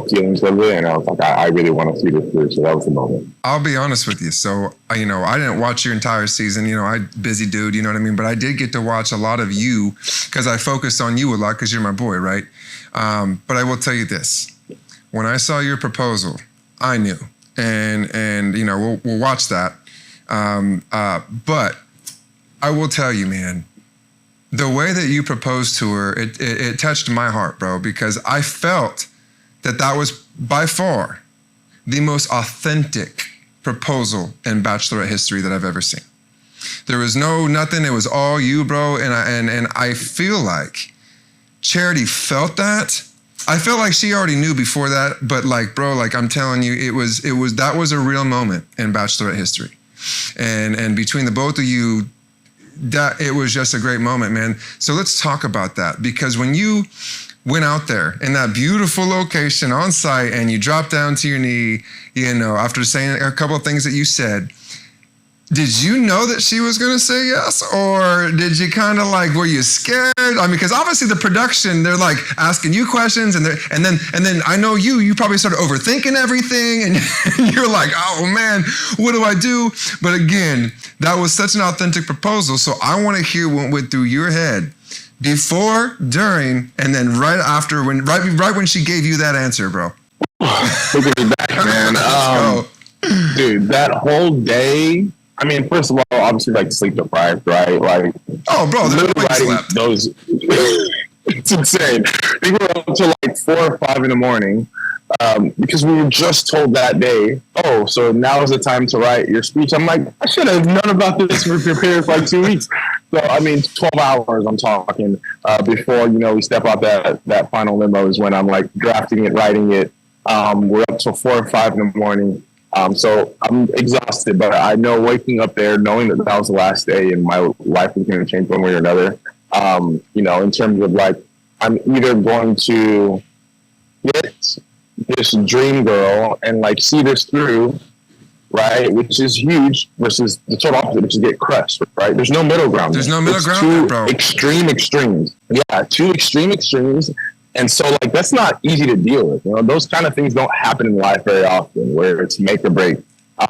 S1: feelings of it. And I was like, I really want to see this through. So that was the moment.
S3: I'll be honest with you. So, I didn't watch your entire season, I busy dude, you know what I mean? But I did get to watch a lot of you because I focused on you a lot because you're my boy, right? But I will tell you this. When I saw your proposal, I knew, and we'll watch that. But I will tell you, man, the way that you proposed to her, it touched my heart, bro, because I felt that was by far the most authentic proposal in Bachelorette history that I've ever seen. There was nothing. It was all you, bro, and I feel like Charity felt that. I felt like she already knew before that, but like, bro, like I'm telling you, that was a real moment in Bachelorette history. And between the both of you, that it was just a great moment, man. So let's talk about that, because when you went out there in that beautiful location on site and you dropped down to your knee, after saying a couple of things that you said, did you know that she was going to say yes? Or did you kind of like, were you scared? I mean, because obviously the production, they're like asking you questions and then I know you probably started overthinking everything and you're like, oh man, what do I do? But again, that was such an authentic proposal. So I want to hear what went through your head before, during, and then right after, right when she gave you that answer, bro.
S1: Look at me back, man. Dude, that whole day, I mean, first of all, obviously, like sleep deprived, right? Like,
S3: oh, bro,
S1: those. It's insane. We were up until like 4 or 5 in the morning because we were just told that day. Oh, so now is the time to write your speech. I'm like, I should have known about this for prepared for like 2 weeks. So I mean, 12 hours. I'm talking before we step out that final limo is when I'm like drafting it, writing it. We're up till 4 or 5 in the morning. So I'm exhausted, but I know waking up there, knowing that was the last day and my life was going to change one way or another, in terms of like, I'm either going to get this dream girl and like see this through, right? Which is huge, versus the total opposite, which is get crushed, right? There's no middle ground.
S3: There's no middle ground, bro.
S1: Extreme extremes. Yeah, 2 extreme extremes. And so, like, that's not easy to deal with. Those kind of things don't happen in life very often, where it's make or break.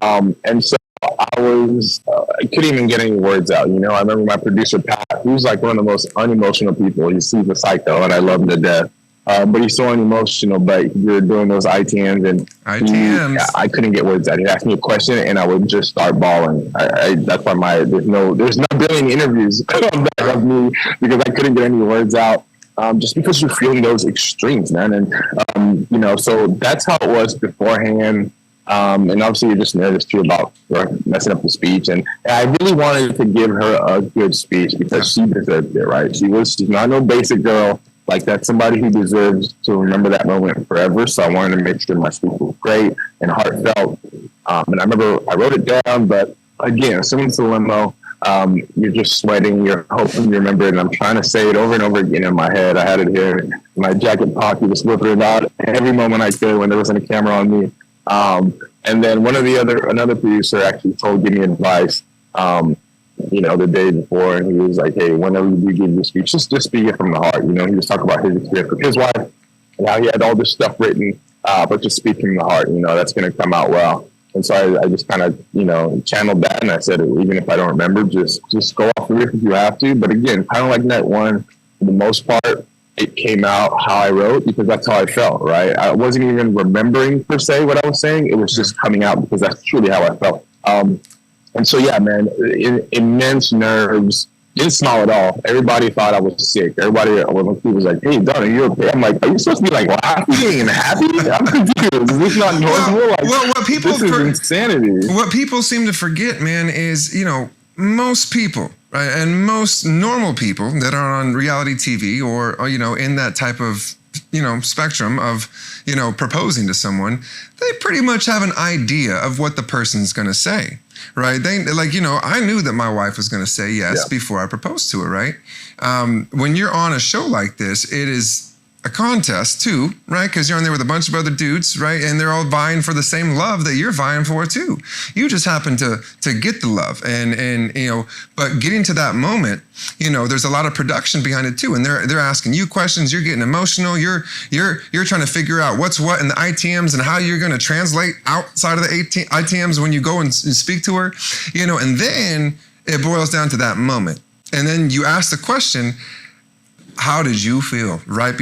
S1: And so I couldn't even get any words out. I remember my producer, Pat, who's like one of the most unemotional people. He's a psycho, and I love him to death. But he's so unemotional, but you're doing those ITMs, and I couldn't get words out. He'd ask me a question, and I would just start bawling. That's why there's not really any interviews of me, because I couldn't get any words out. Just because you're feeling those extremes, man. And, so that's how it was beforehand. And obviously you're just nervous too about messing up the speech. And I really wanted to give her a good speech because she deserved it, right? She's not no basic girl. Like, that's somebody who deserves to remember that moment forever. So I wanted to make sure my speech was great and heartfelt. And I remember I wrote it down, but again, as soon as the limo, you're just sweating, you're hoping you remember it, and I'm trying to say it over and over again in my head. I had it here in my jacket pocket, just whipping it out every moment I could when there wasn't a camera on me. And then another producer actually gave me advice, the day before, and he was like, hey, whenever you do give your speech, just speak it from the heart. He was talking about his experience with his wife, and how he had all this stuff written, but just speak from the heart, that's going to come out well. And so I just kind of, channeled that, and I said, even if I don't remember, just go off the riff if you have to. But again, kind of like night one, for the most part, it came out how I wrote, because that's how I felt, right? I wasn't even remembering per se what I was saying. It was just coming out because that's truly how I felt. And so, yeah, man, immense nerves. Didn't smile at all. Everybody thought I was sick. Everybody was like, "Hey, Don, are you okay?" I'm like, "Are you supposed to be like laughing and happy?" I'm confused. Is this not normal?
S3: What people
S1: this is insanity.
S3: What people seem to forget, man, is most people, right, and most normal people that are on reality TV or in that type of spectrum of proposing to someone, they pretty much have an idea of what the person's going to say. Right. They I knew that my wife was going to say yes before I proposed to her. Right. When you're on a show like this, it is a contest too, right? Because you're on there with a bunch of other dudes, right? And they're all vying for the same love that you're vying for too. You just happen to get the love, and but getting to that moment, there's a lot of production behind it too, and they're asking you questions. You're getting emotional. You're trying to figure out what's what in the ITMs and how you're going to translate outside of the ITMs when you go and speak to her, and then it boils down to that moment, and then you ask the question. How did you feel right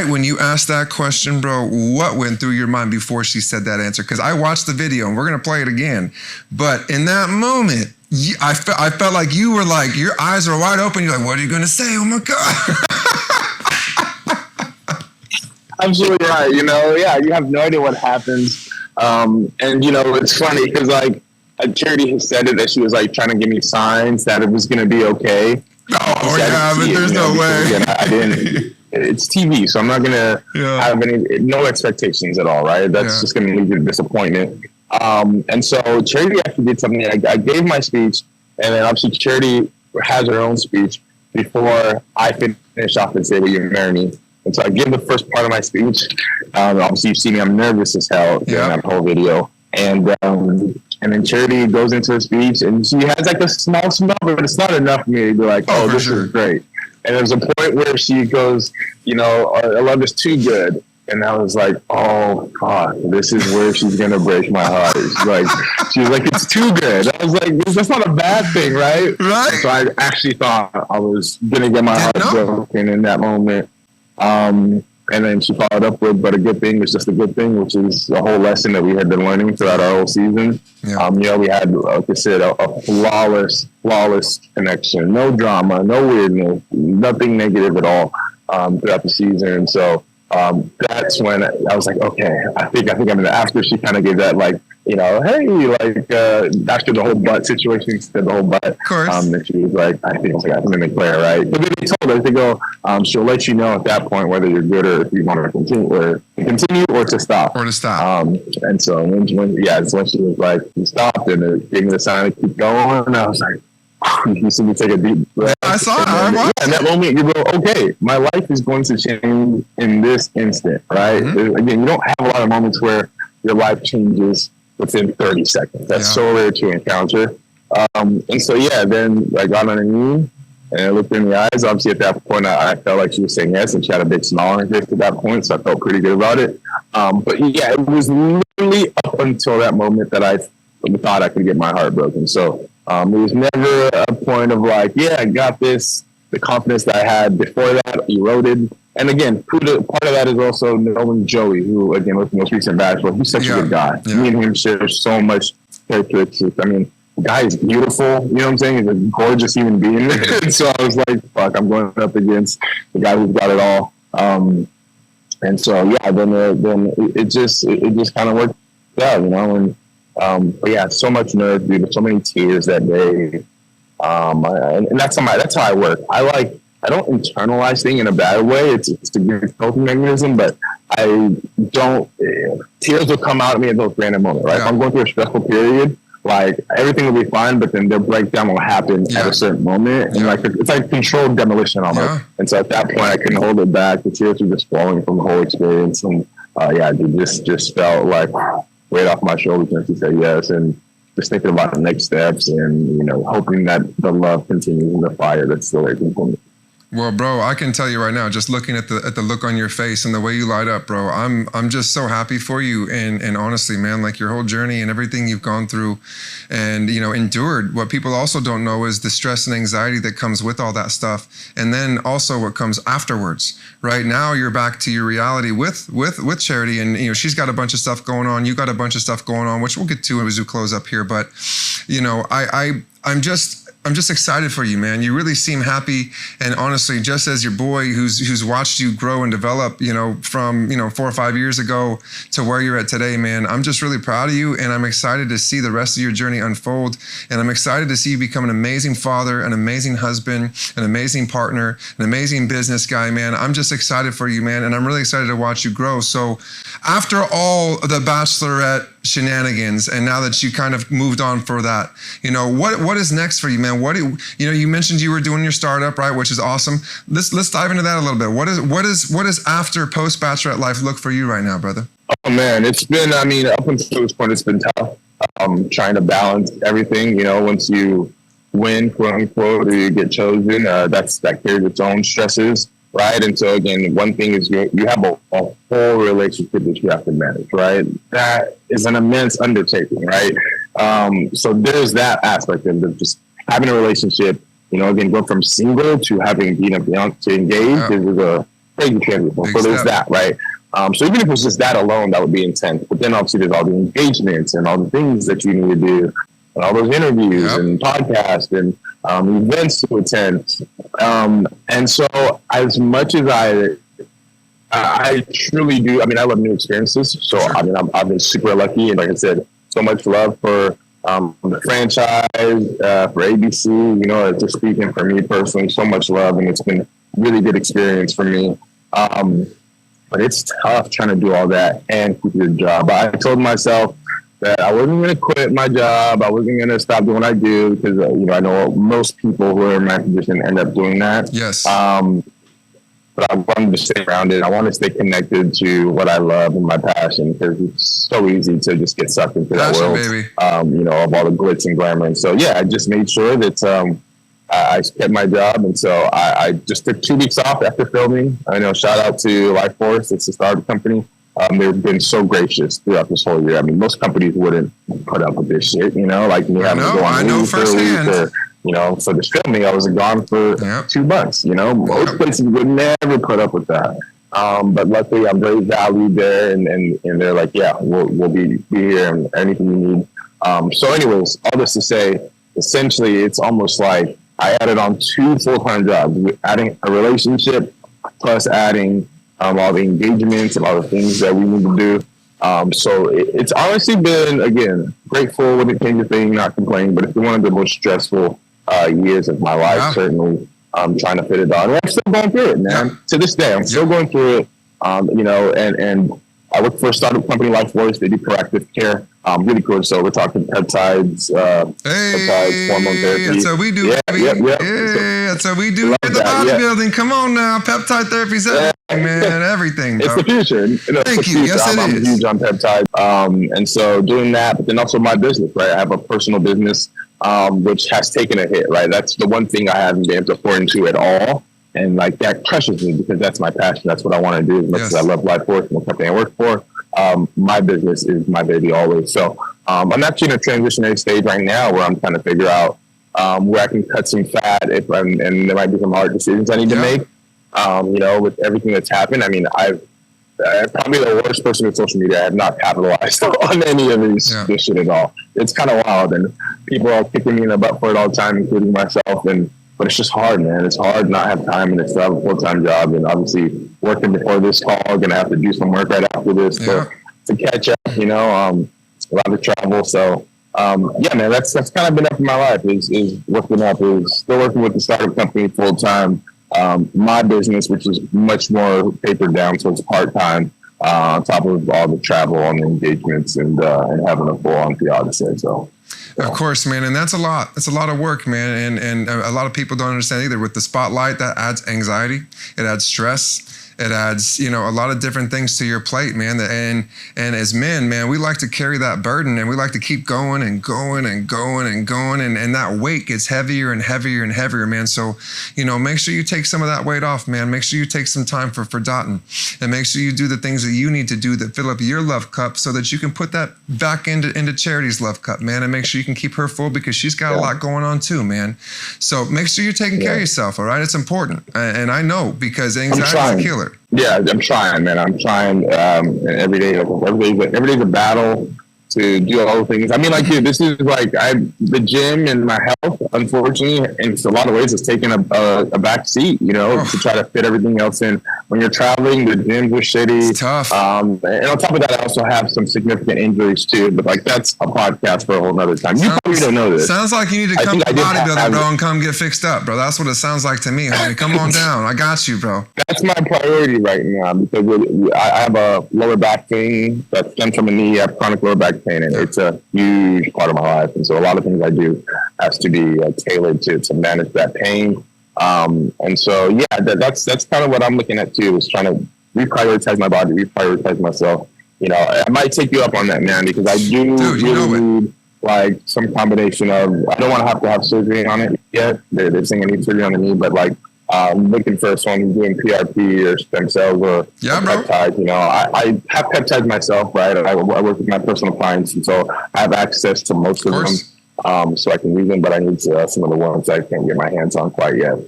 S3: when you asked that question, bro? What went through your mind before she said that answer? Because I watched the video and we're going to play it again. But in that moment, I felt like you were like, your eyes were wide open. You're like, what are you going to say? Oh my God.
S1: Absolutely right. You have no idea what happens. And it's funny because Charity has said it that she was like trying to give me signs that it was going to be okay.
S3: Oh yeah, but there's no way.
S1: Again, I didn't. It's TV, so I'm not gonna have no expectations at all, right? That's just gonna lead to disappointment. And so Charity actually did something. I gave my speech, and then obviously Charity has her own speech before I finish off and say, "Will you marry me?" And so I give the first part of my speech. Obviously, you see me; I'm nervous as hell during that whole video, and then Charity goes into her speech, and she has like a small smell, but it's not enough for me to be like, "Oh, this is great." And there's a point where she goes, "I love is too good," and I was like, "Oh God, this is where she's gonna break my heart." She's like, "It's too good." I was like, "That's not a bad thing, right?"
S3: Right.
S1: So I actually thought I was gonna get my heart broken in that moment. And then she followed up with, "But a good thing is just a good thing," which is a whole lesson that we had been learning throughout our whole season. Yeah. We had, like I said, a flawless connection, no drama, no weirdness, nothing negative at all throughout the season. And so that's when I was like, okay, I think I'm gonna. After she kind of gave that after the whole butt situation, she said the whole butt.
S3: Of course.
S1: And she was like, I think I'm gonna make clear, right? But then they told us, they go, she'll let you know at that point whether you're good or if you want to continue or to stop. And so when she was like, you stopped, and it gave me the sign to keep going, and I was like, you see me take a deep breath.
S3: I saw it.
S1: In that moment, you go, okay, my life is going to change in this instant, right? Mm-hmm. Again, you don't have a lot of moments where your life changes within 30 seconds. That's so rare to encounter. And so, then I got on her knee and I looked in the eyes. Obviously, at that point, I felt like she was saying yes, and she had a big smile on her face at that point, so I felt pretty good about it. But yeah, it was literally up until that moment that I thought I could get my heart broken. So it was never a point of like, yeah, I got this. The confidence that I had before that eroded. And again, part of that is also knowing Joey, who, again, was the most recent Bachelor. He's such a good guy. Yeah. Me and him share so much characteristics. I mean, the guy is beautiful. You know what I'm saying? He's a gorgeous human being. So I was like, fuck, I'm going up against the guy who's got it all. And so, then it just kind of worked out, And, but yeah, so much nerves, dude. So many tears that day. And that's how I work. I don't internalize things in a bad way. It's a good coping mechanism, but I don't. Tears will come out of me at those random moments, right? Yeah. If I'm going through a stressful period, like everything will be fine, but then their breakdown will happen at a certain moment, and it's like controlled demolition almost. Yeah. And so at that point, I couldn't hold it back. The tears were just flowing from the whole experience, and it just felt like weight off my shoulders when she said yes, and just thinking about the next steps, and hoping that the love continues in the fire that's still there for me.
S3: Well, bro, I can tell you right now, just looking at the look on your face and the way you light up, bro, I'm just so happy for you. And honestly, man, like your whole journey and everything you've gone through and, endured. What people also don't know is the stress and anxiety that comes with all that stuff. And then also what comes afterwards. Right now, you're back to your reality with Charity. And, she's got a bunch of stuff going on. You got a bunch of stuff going on, which we'll get to as we close up here. But, I'm just excited for you, man. You really seem happy, and honestly, just as your boy who's watched you grow and develop, from 4 or 5 years ago to where you're at today, man. I'm just really proud of you, and I'm excited to see the rest of your journey unfold. And I'm excited to see you become an amazing father, an amazing husband, an amazing partner, an amazing business guy, man. I'm just excited for you, man, and I'm really excited to watch you grow. So, after all the Bachelorette shenanigans, and now that you kind of moved on for that, what is next for you, man? You mentioned you were doing your startup, right, which is awesome. Let's dive into that a little bit. What is after post Bachelorette life look for you right now, brother?
S1: Oh man, it's been, up until this point, it's been tough. Trying to balance everything. Once you win, quote unquote, or you get chosen, that carries its own stresses. Right. And so, again, one thing is you have a whole relationship that you have to manage. Right. That is an immense undertaking. Right. So there's that aspect of just having a relationship, again, go from single to being a fiance engaged is a crazy transition. So there's that. Right. So even if it's just that alone, that would be intense. But then obviously there's all the engagements and all the things that you need to do, and all those interviews and podcasts and events to attend. And so as much as I truly do, I love new experiences. So, I've been super lucky. And like I said, so much love for the franchise, for ABC, just speaking for me personally, so much love. And it's been a really good experience for me. But it's tough trying to do all that and keep your job. I told myself that I wasn't going to quit my job. I wasn't going to stop doing what I do because, I know most people who are in my position end up doing that.
S3: Yes.
S1: But I wanted to stay around it. I want to stay connected to what I love and my passion, because it's so easy to just get sucked into that world,
S3: baby.
S1: Of all the glitz and glamour. And so, I just made sure that I kept my job. And so I just took 2 weeks off after filming. Shout out to Life Force. It's a startup company. They've been so gracious throughout this whole year. Most companies wouldn't put up with this shit, like me having to go on leave for a week or, for this filming, I was gone for 2 months, most places would never put up with that. But luckily I'm very valued there, and they're like, we'll be here and anything you need. So anyways, all this to say, essentially it's almost like I added on 2 full-time jobs, adding a relationship plus adding all the engagements and all the things that we need to do. So it's honestly been, again, grateful when it came to things, not complaining, but it's been one of the most stressful years of my life, certainly. Trying to fit it on. And I'm still going through it, man. To this day, I'm still going through it. And I work for a startup company, Life Force. They do proactive care. Really cool. So we're talking peptides, hormone therapy.
S3: That's what we do. That's what we do in the bodybuilding. Come on now. Peptide therapy's everything, man. Everything.
S1: It's the future.
S3: Thank you. Yes,
S1: I'm huge on peptides. And so doing that, but then also my business, right? I have a personal business, which has taken a hit, right? That's the one thing I haven't been able to pour into at all. And that crushes me because that's my passion. That's what I want to do. As much as I love Life Force and the company I work for, my business is my baby always. So I'm actually in a transitionary stage right now where I'm trying to figure out where I can cut some fat and there might be some hard decisions I need to make. With everything that's happened. I'm probably the worst person in social media. I have not capitalized on any of this shit at all. It's kind of wild, and people are kicking me in the butt for it all the time, including myself. But it's just hard, man. It's hard not have time, and it's a full-time job. And obviously, working before this call, going to have to do some work right after this to catch up. A lot of travel. So, man, that's kind of been up in my life. Is working up. Is still working with the startup company full time. My business, which is much more papered down, so it's part-time, on top of all the travel and the engagements and having a full-on fiance. So.
S3: Of course, man. And that's a lot. It's a lot of work, man. And a lot of people don't understand either. With the spotlight, that adds anxiety. It adds stress. It adds, you know, a lot of different things to your plate, man. And as men, man, we like to carry that burden, and we like to keep going and going and going and going. And that weight gets heavier and heavier and heavier, man. So, you know, make sure you take some of that weight off, man. Make sure you take some time for Dotun, and make sure you do the things that you need to do that fill up your love cup so that you can put that back into Charity's love cup, man. And make sure you can keep her full, because she's got a lot going on too, man. So make sure you're taking care of yourself, all right? It's important. And I know, because anxiety is a killer.
S1: Yeah, I'm trying, man. I'm trying every day's a battle to do all the things. I mean, like, dude, this is like the gym and my health, unfortunately, in a lot of ways, has taken a back seat, you know, to try to fit everything else in. When you're traveling, the gyms are shitty.
S3: It's tough.
S1: And on top of that, I also have some significant injuries too. But like, that's a podcast for a whole nother time. You probably don't know this.
S3: Sounds like you need to come to bodybuilder, bro, and come get fixed up, bro. That's what it sounds like to me, homie. Come on down. I got you, bro. That's
S1: my priority right now, because I have a lower back pain that stems from a knee. I have chronic lower back pain, and it's a huge part of my life. And so a lot of things I do has to be tailored to manage that pain. And so, yeah, that's kind of what I'm looking at too, is trying to reprioritize my body, reprioritize myself. You know, I might take you up on that, man, because I do really need like some combination of, I don't want to have surgery on it yet. They're saying I need surgery on the knee, but like, looking for someone doing PRP or stem cells or peptides. You know, I have peptides myself, right? I work with my personal clients, and so I have access to most of them, so I can use them, but I need some of the ones I can't get my hands on quite yet.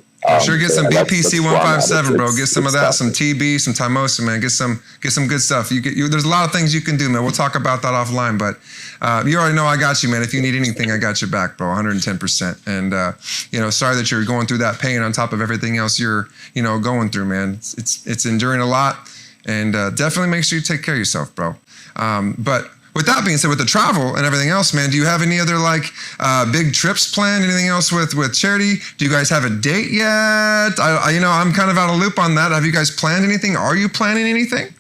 S3: Sure, get some BPC 157, bro. Get some of that, some TB, some Tymosin, man. Get some good stuff. There's a lot of things you can do, man. We'll talk about that offline, but you already know I got you, man. If you need anything, I got your back, bro, 110%. And you know, sorry that you're going through that pain on top of everything else you're, you know, going through, man. It's enduring a lot, and definitely make sure you take care of yourself, bro. But with that being said, with the travel and everything else, man, do you have any other like big trips planned? Anything else with Charity? Do you guys have a date yet? I'm kind of out of loop on that. Have you guys planned anything? Are you planning anything?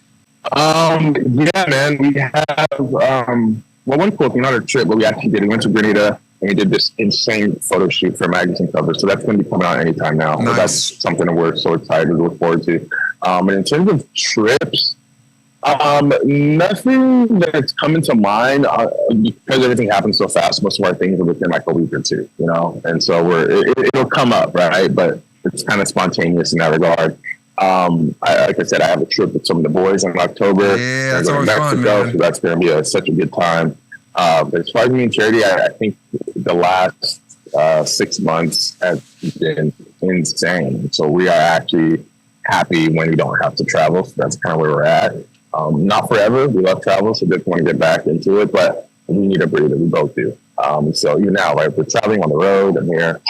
S1: Yeah, man, we have one cool thing, not a trip, but we actually did. We went to Grenada and we did this insane photo shoot for a magazine cover. So that's going to be coming out anytime now. Nice. So that's something we're so excited to look forward to. And in terms of trips, nothing that's coming to mind because everything happens so fast. Most of our things are within like a week or two, you know, and so it'll come up, right? But it's kind of spontaneous in that regard. Like I said, I have a trip with some of the boys in October.
S3: Yeah, that's always fun, man.
S1: So that's going to be such a good time. But as far as me and Charity, I think the last 6 months have been insane. So we are actually happy when we don't have to travel. So that's kind of where we're at. Not forever. We love travel, so definitely want to get back into it, but we need a breather. We both do. So even now, right, we're traveling on the road. I'm here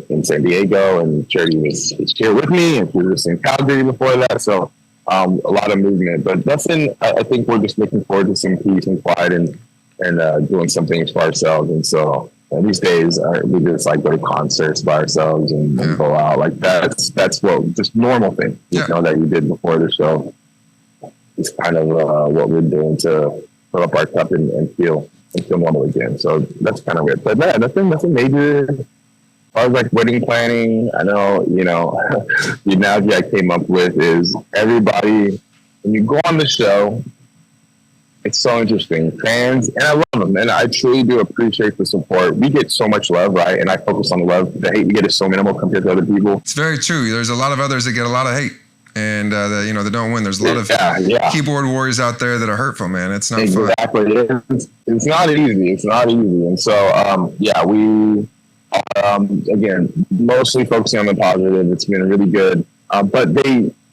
S1: in San Diego, and Charity is here with me, and she was in Calgary before that. So a lot of movement, but nothing. I think we're just looking forward to some peace and quiet and doing some things for ourselves. And so these days, we just like go to concerts by ourselves and go out. Like that's what just normal thing, you know, that you did before the show. It's kind of what we're doing to fill up our cup and feel normal again. So that's kind of it. But man, nothing major. As far as like wedding planning, I know, you know, the analogy I came up with is everybody, when you go on the show, it's so interesting. Fans, and I love them, and I truly do appreciate the support. We get so much love, right? And I focus on the love. The hate we get is so minimal compared to other people.
S3: It's very true. There's a lot of others that get a lot of hate. And they don't win. There's a lot of keyboard warriors out there that are hurtful, man. It's not fun.
S1: Exactly. It's not easy. It's not easy. And so, we are, again, mostly focusing on the positive. It's been really good. But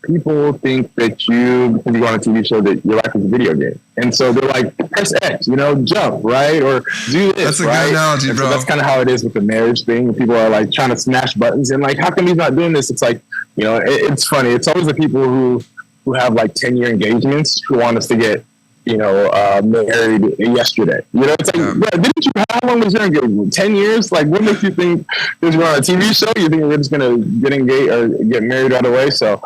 S1: people think that because you go on a TV show, that your life is a video game. And so they're like, press X, jump, right? Or do this,
S3: That's a good analogy, bro.
S1: So that's kind of how it is with the marriage thing. People are like trying to smash buttons and like, how come he's not doing this? It's like, it's funny. It's always the people who have like 10-year engagements who want us to get, married yesterday. It's like, how long was your engagement? 10 years? Like, what makes you think because you're on a TV show, you think we're just going to get engaged or get married right away? So,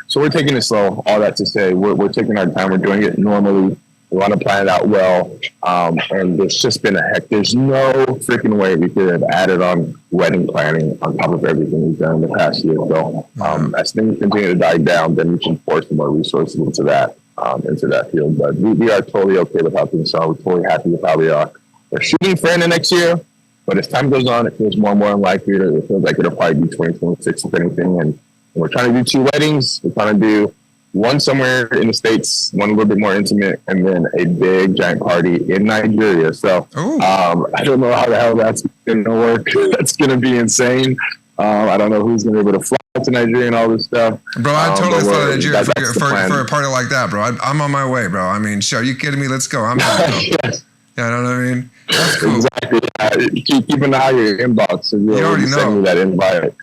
S1: so we're taking it slow. All that to say, we're taking our time. We're doing it normally. We want to plan it out well. And it's just been a heck. There's no freaking way we could have added on wedding planning on top of everything we've done in the past year. So as things continue to die down, then we can pour some more resources into that field. But we are totally okay with how things are. We're totally happy with how we are. We're shooting for the next year, but as time goes on, it feels more and more unlikely. It feels like it'll probably be 2026 if anything. And we're trying to do 2 weddings. We're trying to do one somewhere in the States, one a little bit more intimate, and then a big giant party in Nigeria. So I don't know how the hell that's going to work. That's going to be insane. I don't know who's going to be able to fly to Nigeria and all this stuff.
S3: Bro, I totally thought of Nigeria for a party like that, bro. I'm on my way, bro. I mean, are you kidding me? Let's go. I'm
S1: Yes.
S3: Yeah, you know what I mean? That's cool.
S1: Exactly. Keep an eye on your inbox. So you already know. Send me that invite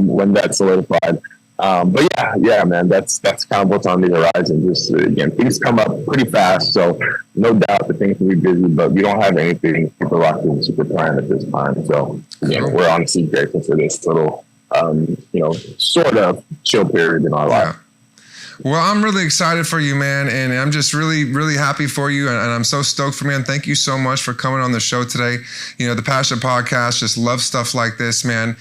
S1: when that's solidified. But yeah, man, that's kind of what's on the horizon. Just again, things come up pretty fast, so no doubt that things will be busy. But we don't have anything super locked in, super planned at this time. So again, we're honestly grateful for this little, sort of chill period in our life.
S3: Well, I'm really excited for you, man, and I'm just really, really happy for you, and I'm so stoked for you, man. Thank you so much for coming on the show today. The Passion Podcast, just love stuff like this, man.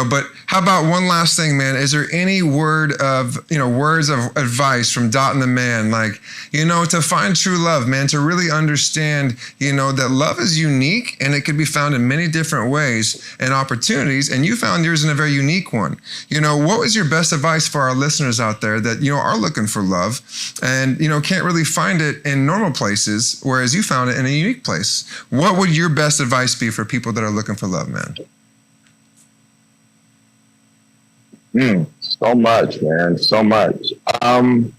S3: But how about one last thing, man? Is there any words of advice from Dotun the man, like, to find true love, man, to really understand, that love is unique and it could be found in many different ways and opportunities, and you found yours in a very unique one. What was your best advice for our listeners out there that, are looking for love and, can't really find it in normal places, whereas you found it in a unique place? What would your best advice be for people that are looking for love, man?
S1: So much, man. So much. The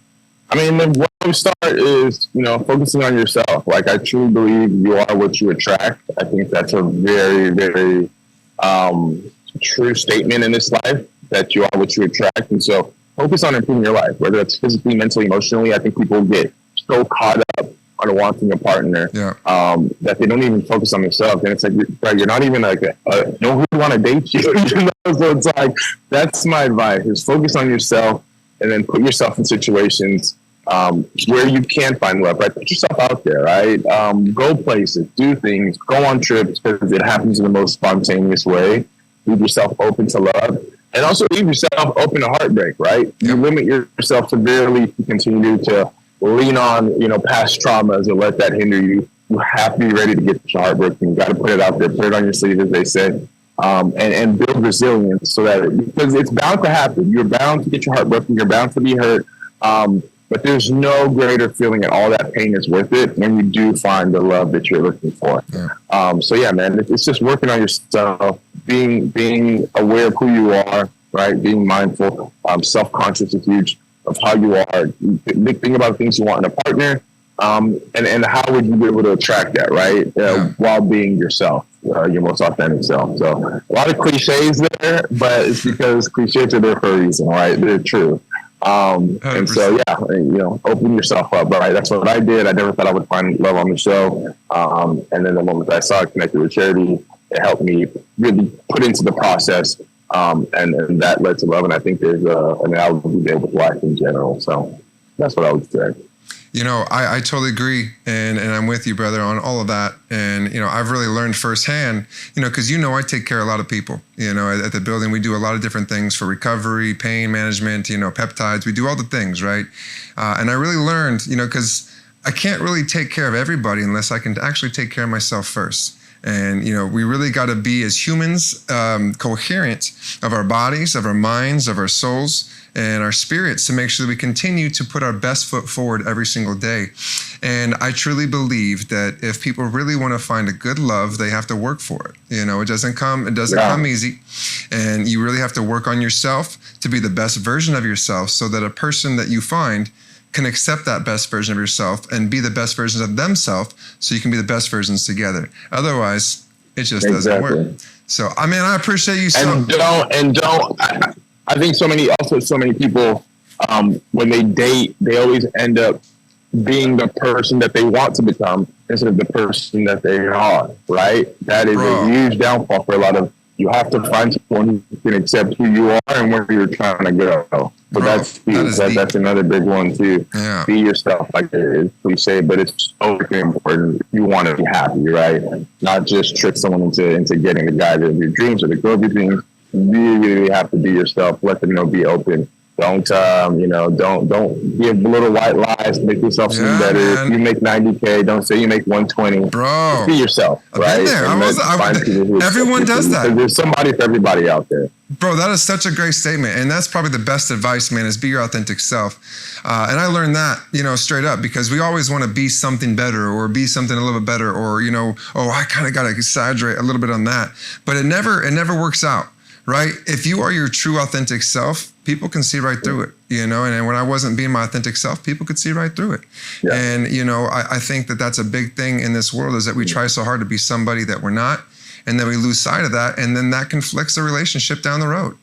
S1: way we start is, focusing on yourself. Like, I truly believe you are what you attract. I think that's a very, very true statement in this life, that you are what you attract. And so focus on improving your life, whether it's physically, mentally, emotionally. I think people get so caught up on wanting a partner that they don't even focus on themselves. And it's like, you're not even like, no one would want to date you. So it's like, that's my advice, is focus on yourself and then put yourself in situations where you can find love, right? Put yourself out there, right? Go places, do things, go on trips, because it happens in the most spontaneous way. Leave yourself open to love. And also leave yourself open to heartbreak, right? You limit yourself severely to continue to lean on, past traumas and let that hinder you. You have to be ready to get your heart broken. You got to put it out there, put it on your sleeve, as they said, and build resilience, so that, because it's bound to happen. You're bound to get your heart broken. You're bound to be hurt. But there's no greater feeling, and all that pain is worth it when you do find the love that you're looking for. So yeah, man, it's just working on yourself, being aware of who you are, right? Being mindful. Self-conscious is huge of how you are. Think about things you want in a partner, and how would you be able to attract that, right? While being yourself, your most authentic self. So a lot of cliches there, but it's because cliches are there for a reason, right? They're true. And so, open yourself up, right? That's what I did. I never thought I would find love on the show. And then the moment I saw it connected with charity, it helped me really put into the process. And that led to love. And I think there's an analogy there with life in general. So that's what I would say.
S3: I totally agree. And I'm with you, brother, on all of that. And, I've really learned firsthand, because, I take care of a lot of people, at the building. We do a lot of different things for recovery, pain management, peptides. We do all the things, right? And I really learned, because I can't really take care of everybody unless I can actually take care of myself first. And, we really got to be, as humans, coherent of our bodies, of our minds, of our souls, and our spirits, to make sure that we continue to put our best foot forward every single day. And I truly believe that if people really want to find a good love, they have to work for it. It doesn't come easy. And you really have to work on yourself to be the best version of yourself, so that a person that you find can accept that best version of yourself and be the best versions of themselves, so you can be the best versions together. Otherwise, it just doesn't work. So, I appreciate you so much.
S1: I think so many people, when they date, they always end up being the person that they want to become instead of the person that they are, right? That is a huge downfall for a lot of. You have to find someone who can accept who you are and where you're trying to go. But that's huge. That's another big one too.
S3: Yeah.
S1: Be yourself. Like it's cliche, but it's so important. You want to be happy, right? Not just trick someone into getting the guy of your dreams or the girl of your dreams. You really have to be yourself. Let them know. Be open. Don't don't give little white lies to make yourself seem better. Man. If you make 90K, don't say you make 120.
S3: Bro,
S1: just be yourself, right?
S3: Everyone does that.
S1: There's somebody for everybody out there.
S3: Bro, that is such a great statement. And that's probably the best advice, man, is be your authentic self. And I learned that, straight up, because we always want to be something better or be something a little bit better or, I kind of got to exaggerate a little bit on that. But it never works out, right? If you are your true authentic self, people can see right through it, and when I wasn't being my authentic self, people could see right through it. Yeah. And, I think that that's a big thing in this world is that we try so hard to be somebody that we're not. And then we lose sight of that. And then that conflicts the relationship down the road.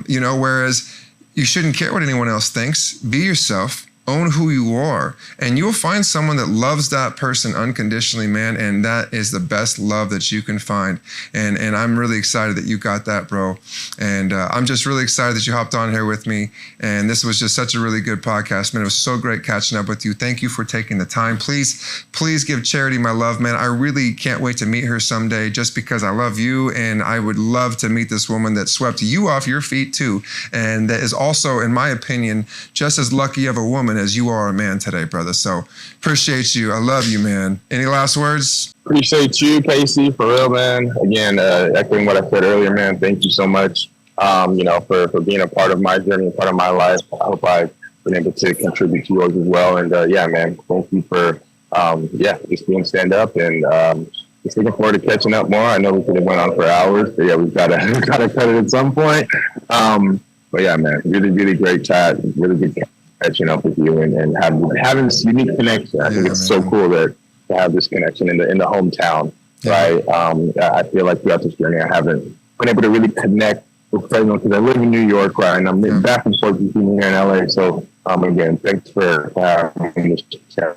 S3: Whereas you shouldn't care what anyone else thinks. Be yourself. Own who you are, and you'll find someone that loves that person unconditionally, man. And that is the best love that you can find. And I'm really excited that you got that, bro. And I'm just really excited that you hopped on here with me. And this was just such a really good podcast, man. It was so great catching up with you. Thank you for taking the time. Please give Charity my love, man. I really can't wait to meet her someday just because I love you. And I would love to meet this woman that swept you off your feet too. And that is also, in my opinion, just as lucky of a woman as you are a man today, brother. So appreciate you. I love you, man. Any last words?
S1: Appreciate you, Casey, for real, man. Again, echoing what I said earlier, man, thank you so much, for being a part of my journey, a part of my life. I hope I've been able to contribute to yours as well. And man, thank you for, just being stand up and just looking forward to catching up more. I know we could have went on for hours, but we've got to cut it at some point. But yeah, man, really, really great chat. Really good catching up with you and having this unique connection. I think it's so cool to have this connection in the hometown, right? I feel like throughout this journey, I haven't been able to really connect with Fresno because I live in New York, right? And I'm back and forth between here and LA. So again, thanks for having this chat.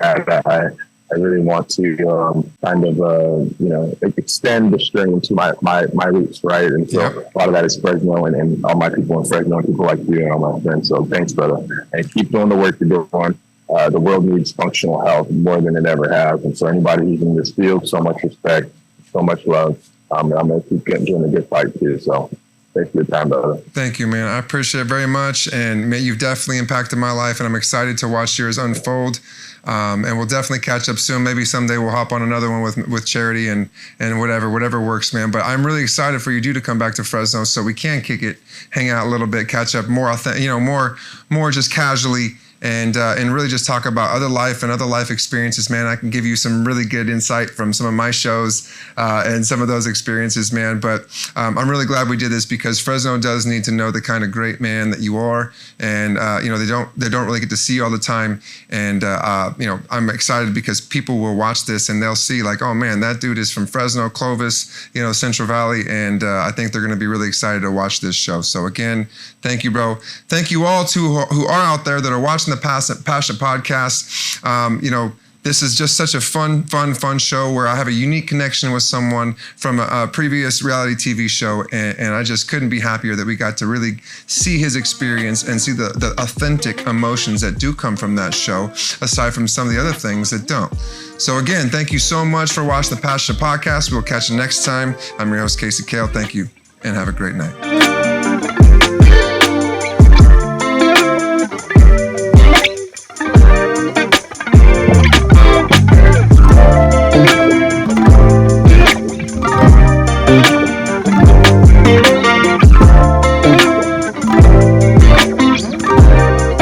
S1: I really want to extend the string to my roots, right? And so a lot of that is Fresno and all my people in Fresno and people like you and all my friends. So thanks, brother. And keep doing the work you're doing. The world needs functional health more than it ever has. And so anybody who's in this field, so much respect, so much love. I'm going to keep doing a good fight too. So thanks for your time, brother.
S3: Thank you, man. I appreciate it very much. And you've definitely impacted my life, and I'm excited to watch yours unfold. And we'll definitely catch up soon. Maybe someday we'll hop on another one with Charity and whatever works, man. But I'm really excited for you to come back to Fresno so we can kick it, hang out a little bit, catch up more authentic, more just casually. And really just talk about other life and other life experiences, man. I can give you some really good insight from some of my shows and some of those experiences, man. But I'm really glad we did this because Fresno does need to know the kind of great man that you are. And, they don't really get to see you all the time. And, I'm excited because people will watch this and they'll see like, oh, man, that dude is from Fresno, Clovis, Central Valley. And I think they're going to be really excited to watch this show. So, again, thank you, bro. Thank you all who are out there that are watching the Passion Podcast. This is just such a fun show where I have a unique connection with someone from a previous reality TV show. And I just couldn't be happier that we got to really see his experience and see the authentic emotions that do come from that show, aside from some of the other things that don't. So again, thank you so much for watching the Passion Podcast. We'll catch you next time. I'm your host, Casey Kale. Thank you and have a great night.